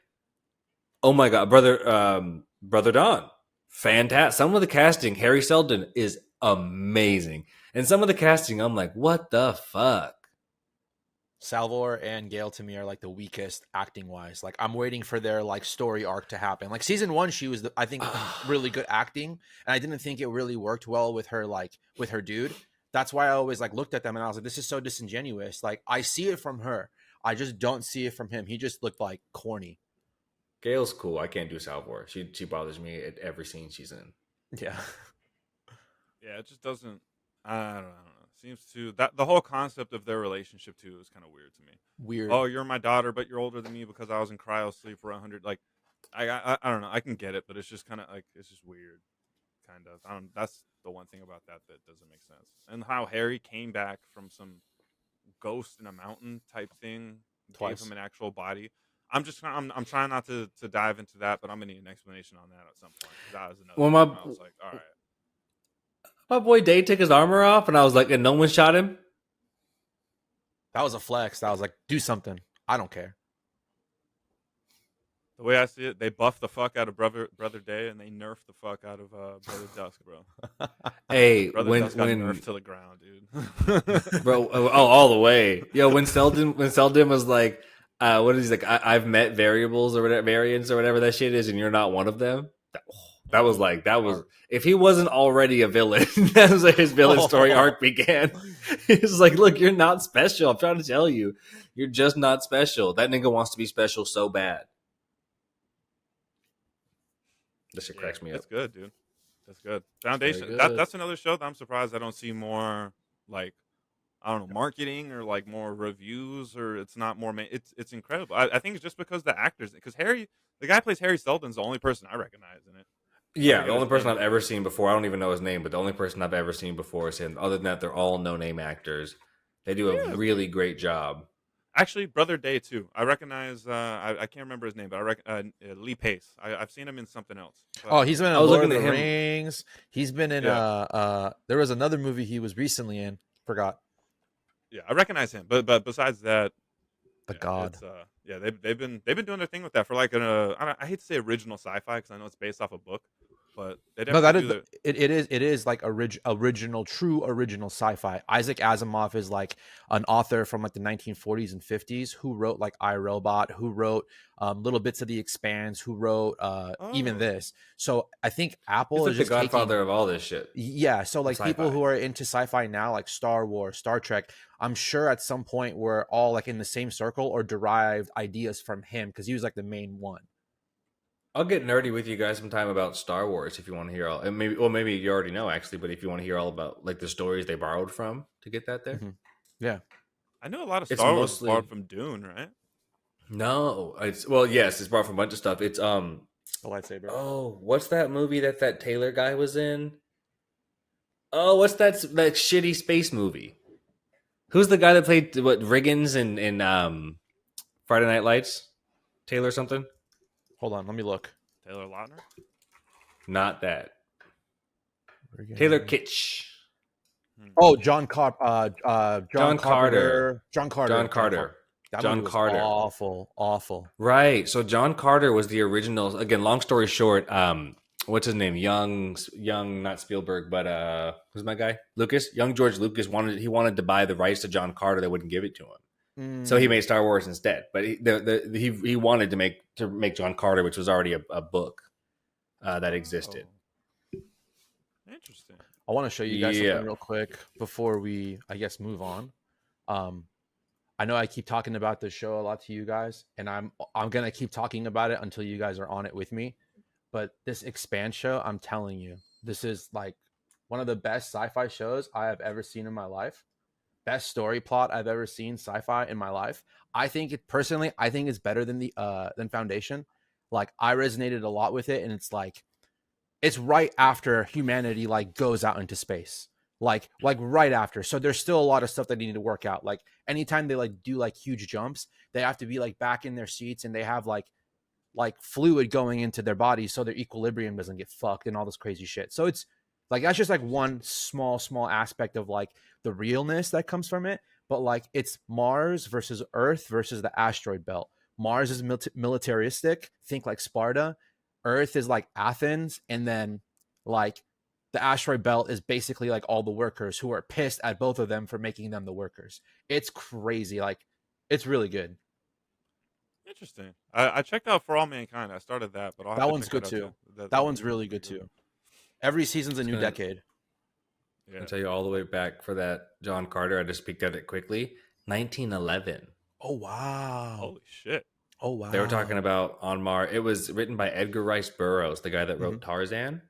Oh my god, Brother Don. Fantastic. Some of the casting, Harry Seldon is amazing. And some of the casting, I'm like, what the fuck? Salvor and Gale to me are like the weakest acting wise. Like I'm waiting for their like story arc to happen. Like season 1, she was I think really good acting, and I didn't think it really worked well with her dude. That's why I always like looked at them and I was like, this is so disingenuous. Like I see it from her, I just don't see it from him. He just looked like corny. Gail's cool. I can't do Salvor. She bothers me at every scene she's in. Yeah. Yeah, it just doesn't. I don't know. Seems to that the whole concept of their relationship too is kind of weird to me. Weird. Oh, you're my daughter, but you're older than me because I was in cryo sleep for 100. Like, I don't know. I can get it, but it's just kind of like it's just weird. Kind of. That's the one thing about that doesn't make sense. And how Harry came back from some ghost in a mountain type thing, gave him an actual body. I'm trying not to dive into that, but I'm gonna need an explanation on that at some point. That was another. I was like, all right. My boy Day took his armor off, and I was like, and no one shot him. That was a flex. I was like, do something. I don't care. The way I see it, they buff the fuck out of Brother Day, and they nerf the fuck out of Brother Dusk, bro. Hey, Brother Dusk got nerfed to the ground, dude. Bro, all the way. Yo, when Seldon was like, what is he like? I've met variables or whatever, variants or whatever that shit is, and you're not one of them. That was if he wasn't already a villain, that was like his villain story arc began. He's like, look, you're not special. I'm trying to tell you, you're just not special. That nigga wants to be special so bad. This shit cracks me up. That's good, dude. That's good. Foundation. That's another show that I'm surprised I don't see more like, I don't know, marketing or like more reviews, or it's not more. It's incredible. I think it's just because the actors, because the guy who plays Harry Seldon's the only person I recognize in it. Yeah, the only person I've ever seen before. I don't even know his name, but the only person I've ever seen before is him. Other than that, they're all no-name actors. They do a really great job. Actually, Brother Day too. I recognize. I can't remember his name, but I reckon Lee Pace. I've seen him in something else. He's been in Lord of the Rings. He's been in. There was another movie he was recently in. Forgot. Yeah, I recognize him, but besides that, God. Yeah, they've been doing their thing with that for like I hate to say original sci-fi because I know it's based off a book, but they No, definitely that is do their. it is like original, true original sci-fi. Isaac Asimov is like an author from like the 1940s and 50s who wrote like I, Robot, who wrote little bits of The Expanse, who wrote even Oh, this. So I think He's Apple is like the just taking, godfather of all this shit. yeah, so Of like people sci-fi. who are into sci-fi now, like Star Wars, Star Trek, I'm sure at some point we're all like in the same circle or derived ideas from him because he was like the main one. I'll get nerdy with you guys sometime about Star Wars if you want to hear all. And maybe you already know actually, but if you want to hear all about like the stories they borrowed from to get that there, Hmm. Yeah. I know a lot of it's Star Wars is borrowed mostly from Dune, right? no. It's well, yes, it's borrowed from a bunch of stuff. It's The lightsaber. oh, what's that movie that Taylor guy was in? Oh, what's that shitty space movie? Who's the guy that played what Riggins in Friday Night Lights? Taylor something? Hold on, let me look. Taylor Lautner. Not that. Taylor Friggin- Kitsch. Oh, John John Carter. Carpenter. John John Carter. John Carter. Carter. That movie John was Carter. awful. Awful. Right. So John Carter was the original. Again, long story short, what's his name? Young, not Spielberg, but who's my guy? Lucas. Young George Lucas wanted to buy the rights to John Carter. They wouldn't give it to him, so he made Star Wars instead. But he wanted to make John Carter, which was already a book that existed. Oh, interesting. I want to show you guys Yeah. something real quick before we, I guess, move on. I know I keep talking about this show a lot to you guys, and I'm gonna keep talking about it until you guys are on it with me. But this Expand show, I'm telling you, this is like one of the best sci-fi shows I have ever seen in my life. Best story plot I've ever seen sci-fi in my life. I think it's better than the than Foundation. Like I resonated a lot with it, and it's like it's right after humanity like goes out into space. Like right after. So there's still a lot of stuff that they need to work out. Like anytime they like do like huge jumps, they have to be like back in their seats and they have like fluid going into their bodies so their equilibrium doesn't get fucked and all this crazy shit. So it's like that's just like one small aspect of like the realness that comes from it. But like it's Mars versus Earth versus the asteroid belt. Mars is militaristic, think like Sparta. Earth is like Athens, and then like the asteroid belt is basically like all the workers who are pissed at both of them for making them the workers. It's crazy. Like it's really good. Interesting. I checked out For All Mankind. I started that, but I'll have That to one's check good that out too. too. That one's really good too. Every season's a new gonna- decade. Yeah. I'll tell you all the way back for that John Carter. I just peeked at it quickly. 1911. Oh wow. Holy shit. Oh wow. They were talking about on Mars. It was written by Edgar Rice Burroughs, the guy that wrote Tarzan.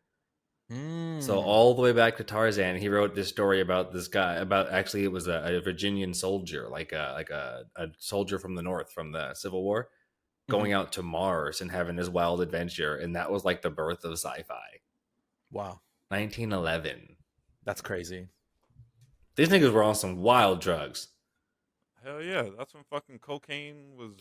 So all the way back to Tarzan, he wrote this story about this guy. About actually, it was a Virginian soldier, like a soldier from the North from the Civil War, going out to Mars and having this wild adventure, and that was like the birth of sci-fi. Wow. 1911. That's crazy. These niggas were on some wild drugs. Hell yeah. That's when fucking cocaine was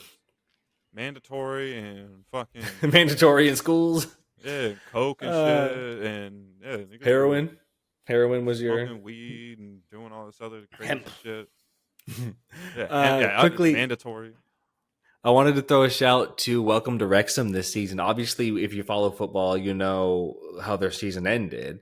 mandatory and fucking Mandatory in schools. yeah, coke and shit and yeah, niggas were Heroin. Heroin was your smoking weed and doing all this other crazy Hemp. shit. Yeah, quickly. mandatory. I wanted to throw a shout to Welcome to Wrexham this season. Obviously, if you follow football, you know how their season ended.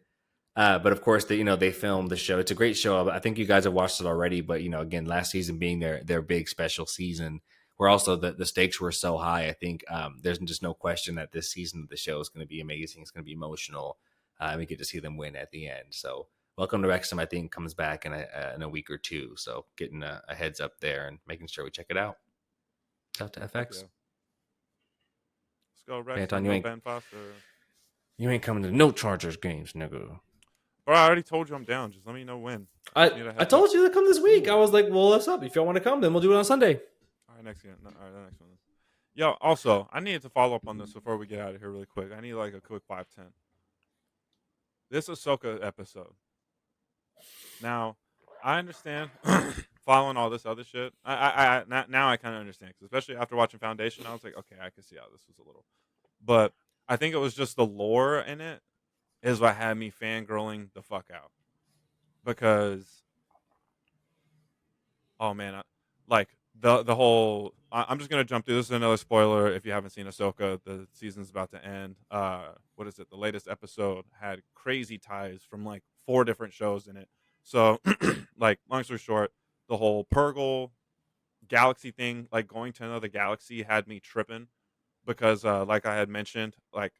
But of course, they filmed the show. It's a great show. I think you guys have watched it already. But again, last season being their big special season, where also the stakes were so high. I think there's just no question that this season of the show is going to be amazing. It's going to be emotional. And we get to see them win at the end. So Welcome to Wrexham, I think, comes back in a week or two. So getting a heads up there and making sure we check it out. Shout out to FX. Yeah. Let's go, Rex. Anton, No you ain't- Ben Foster. You ain't coming to no Chargers games, nigga. Bro, I already told you I'm down. Just let me know when. Need a I heads told up. you to come this week. I was like, well, what's up? If y'all want to come, then we'll do it on Sunday. All right, next game. All right, the next one. Yo, also, I needed to follow up on this before we get out of here really quick. I need like a quick 5-10. This Ahsoka episode. Now, I understand following all this other shit. Now I kind of understand, 'cause especially after watching Foundation, I was like, okay, I can see how this was a little. But I think it was just the lore in it is what had me fangirling the fuck out. Because, oh man, like the whole. I'm just gonna jump through. This is another spoiler. If you haven't seen Ahsoka, the season's about to end. What is it? The latest episode had crazy ties from like 4 different shows in it. So, like, long story short, the whole Purgle galaxy thing, like going to another galaxy, had me tripping because, like I had mentioned, like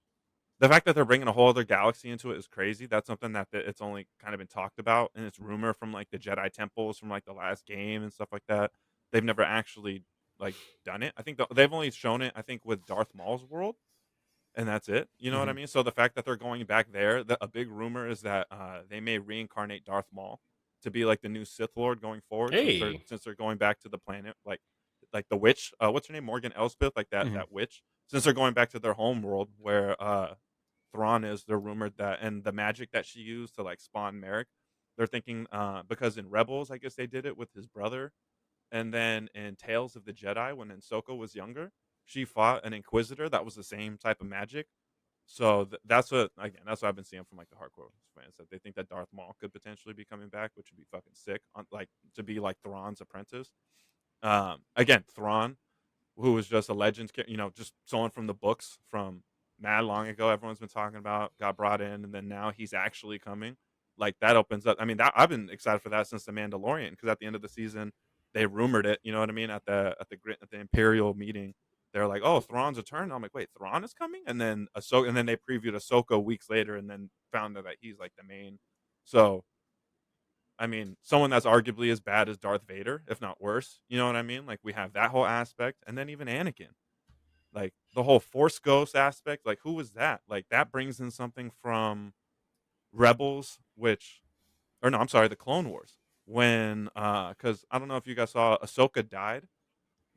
the fact that they're bringing a whole other galaxy into it is crazy. That's something that it's only kind of been talked about, and it's rumor from like the Jedi temples from like the last game and stuff like that. They've never actually like done it. I think they've only shown it. I think with Darth Maul's world, and that's it. You know what I Mhm. mean? So the fact that they're going back there, a big rumor is that they may reincarnate Darth Maul to be like the new Sith Lord going forward, Hey, since they're going back to the planet, like the witch. What's her name? Morgan Elspeth, like Mhm. that witch. Since they're going back to their home world where Thrawn is, they're rumored that, and the magic that she used to like spawn Merrick, they're thinking because in Rebels, I guess they did it with his brother, and then in Tales of the Jedi, when Ahsoka was younger, she fought an Inquisitor that was the same type of magic. So that's what I've been seeing from like the hardcore fans, that they think that Darth Maul could potentially be coming back, which would be fucking sick, on like to be like Thrawn's apprentice. Again, Thrawn, who was just a legend, just someone from the books from mad long ago. Everyone's been talking about, got brought in, and then now he's actually coming. Like that opens up. I mean, I've been excited for that since the Mandalorian, because at the end of the season, they rumored it. You know what I mean? At the Imperial meeting, they're like, "Oh, Thrawn's return." I'm like, "Wait, Thrawn is coming?" And then Ahsoka, and then they previewed Ahsoka weeks later, and then found out that he's like the main. So I mean, someone that's arguably as bad as Darth Vader, if not worse. You know what I mean? Like we have that whole aspect, and then even Anakin, like the whole Force Ghost aspect. Like who was that? Like that brings in something from Rebels, which, or no, I'm sorry, the Clone Wars. When, because I don't know if you guys saw, Ahsoka died.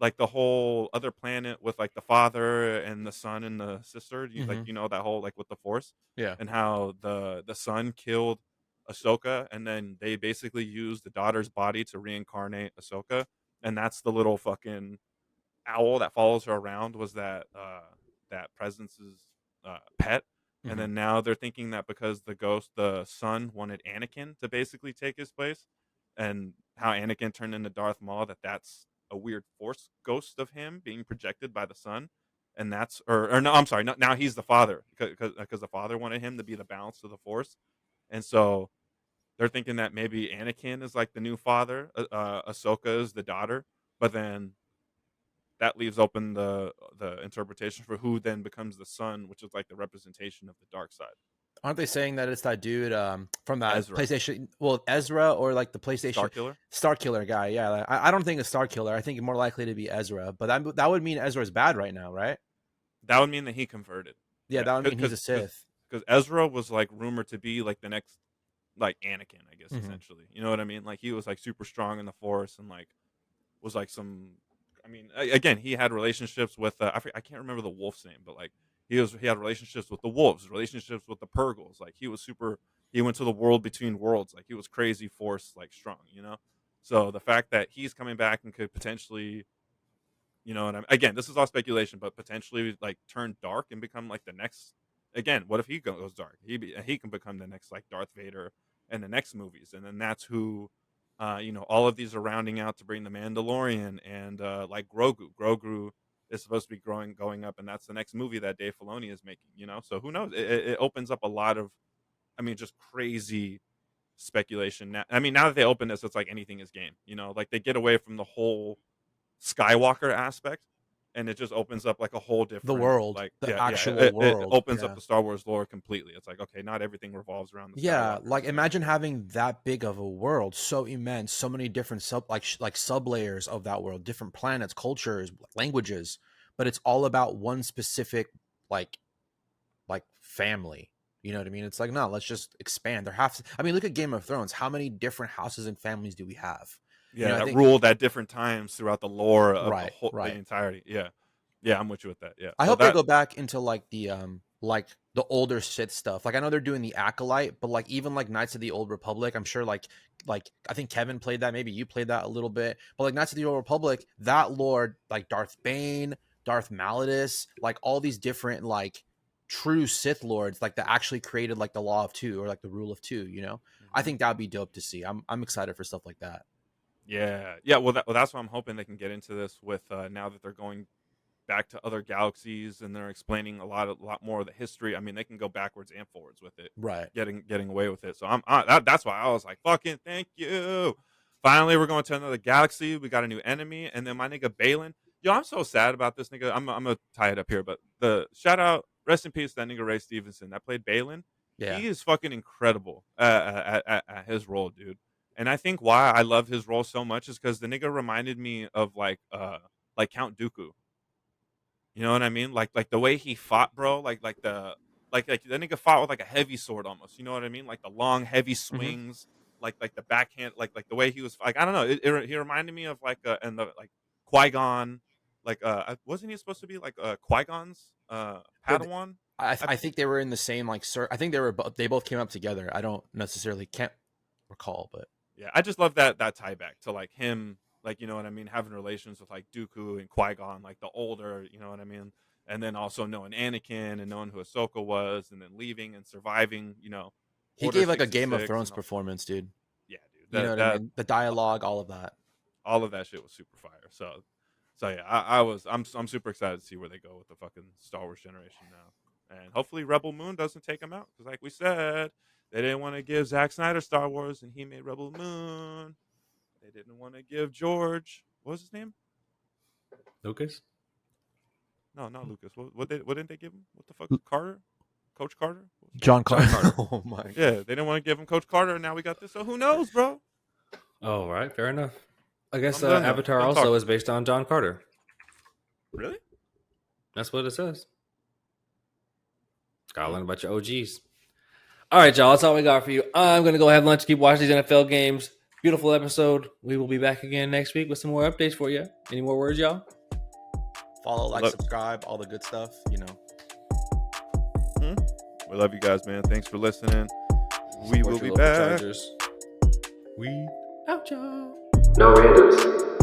Like the whole other planet with like the father and the son and the sister. Mhm. That whole like with the Force, Yeah. and how the son killed Ahsoka, and then they basically used the daughter's body to reincarnate Ahsoka, and that's the little fucking owl that follows her around, was that presence's pet. And Mhm. then now they're thinking that because the son wanted Anakin to basically take his place, and how Anakin turned into Darth Maul, that's a weird force ghost of him being projected by the son. And that's, or no, I'm sorry, no, now he's the father, because the father wanted him to be the balance of the force. And so they're thinking that maybe Anakin is like the new father, Ahsoka is the daughter, but then that leaves open the interpretation for who then becomes the son, which is like the representation of the dark side. Aren't they saying that it's that dude from that Ezra, PlayStation? Well, Ezra, or like the Star PlayStation Killer. Star Killer guy. Yeah, like, I don't think it's Star Killer. I think more likely to be Ezra. But that would mean Ezra's bad right now, right? That would mean that he converted. Yeah, Yeah, that would mean he's a because Sith. Ezra was like rumored to be like the next, like Anakin, I guess, Hmm. essentially. You know what I mean? Like he was like super strong in the Force, and like was like some. I mean, again, he had relationships with I can't remember the wolf's name, but like he had relationships with the wolves, relationships with the Purgles. Like he was super. He went to the world between worlds. Like he was crazy Force like strong. So the fact that he's coming back and could potentially, and again, this is all speculation, but potentially like turn dark and become like the next. Again, what if he goes dark? He can become the next like Darth Vader in the next movies, and then that's who, all of these are rounding out to bring the Mandalorian and like Grogu. Grogu is supposed to be going up, and that's the next movie that Dave Filoni is making. So who knows? It opens up a lot of, I mean, just crazy speculation. Now, I mean, now that they open this, it's like anything is game. Like they get away from the whole Skywalker aspect, and it just opens up like a whole The different, world, like, the yeah, actual it world. opens up Yeah. the Star Wars lore completely. It's like, okay, not everything revolves around the Yeah, Skywalkers. like imagine having that big of a world, so immense, so many different like sub layers of that world, different planets, cultures, languages, but it's all about one specific like family. You know what I mean? It's like, no, let's just expand. I mean, look at Game of Thrones. How many different houses and families do we have? Yeah, I that think ruled at different times throughout the lore of right, the right. entirety. Yeah, yeah, I'm with you with that. Yeah, I so hope they that go back into like the older Sith stuff. Like I know they're doing the Acolyte, but like even like Knights of the Old Republic, I'm sure like I think Kevin played that, maybe you played that a little bit. But like Knights of the Old Republic, that lord, like Darth Bane, Darth Malladus, like all these different like true Sith lords, like that actually created like the Law of Two or like the Rule of Two. I Mhm. think that'd be dope to see. I'm excited for stuff like that. Yeah. Well, that's why I'm hoping they can get into this with now that they're going back to other galaxies and they're explaining a lot more of the history. I mean, they can go backwards and forwards with it, Right. getting away with it. So that's why I was like, fucking thank you. Finally, we're going to another galaxy. We got a new enemy, and then my nigga Balin. Yo, I'm so sad about this nigga. I'm gonna tie it up here, but the shout out, rest in peace, that nigga Ray Stevenson that played Balin. Yeah. He is fucking incredible at his role, dude. And I think why I love his role so much is because the nigga reminded me of like Count Dooku. You know what I mean? Like the way he fought, bro. Like the nigga fought with like a heavy sword almost. You know what I mean? Like the long, heavy swings. Like the backhand. Like the way he was. Like I don't know. He reminded me of like and the like Qui-Gon. Like wasn't he supposed to be like Qui-Gon's Padawan? I think they were in the same like I think they both came up together. I don't necessarily can't recall, but yeah, I just love that tie back to like him. Like, you know what I mean? Having relations with like Dooku and Qui-Gon, like the older, you know what I mean? And then also knowing Anakin and knowing who Ahsoka was and then leaving and surviving, you know. He Order gave like a Game of 66 Thrones and all- performance, dude. Yeah, dude. You know what I mean? The dialogue, all of that. All of that shit was super fire. So yeah, I'm super excited to see where they go with the fucking Star Wars generation now. And hopefully Rebel Moon doesn't take them out. Because like we said, they didn't want to give Zack Snyder Star Wars and he made Rebel Moon. They didn't want to give George. What was his name? Lucas? No, not Lucas. What didn't they give him? What the fuck? Carter? Coach Carter? John Carter. Carter. Oh my. Yeah, they didn't want to give him Coach Carter, and now we got this. So who knows, bro? Oh, right. Fair enough. I guess I'm done now. Avatar I'm also talking. is based on John Carter. Really? That's what it says. Gotta learn about your OGs. All right, y'all. That's all we got for you. I'm going to go have lunch, keep watching these NFL games. Beautiful episode. We will be back again next week with some more updates for you. Any more words, y'all? Follow, like, subscribe, all the good stuff, you know. We love you guys, man. Thanks for listening. We Support will be your local back. Chargers. We out, y'all. No randoms.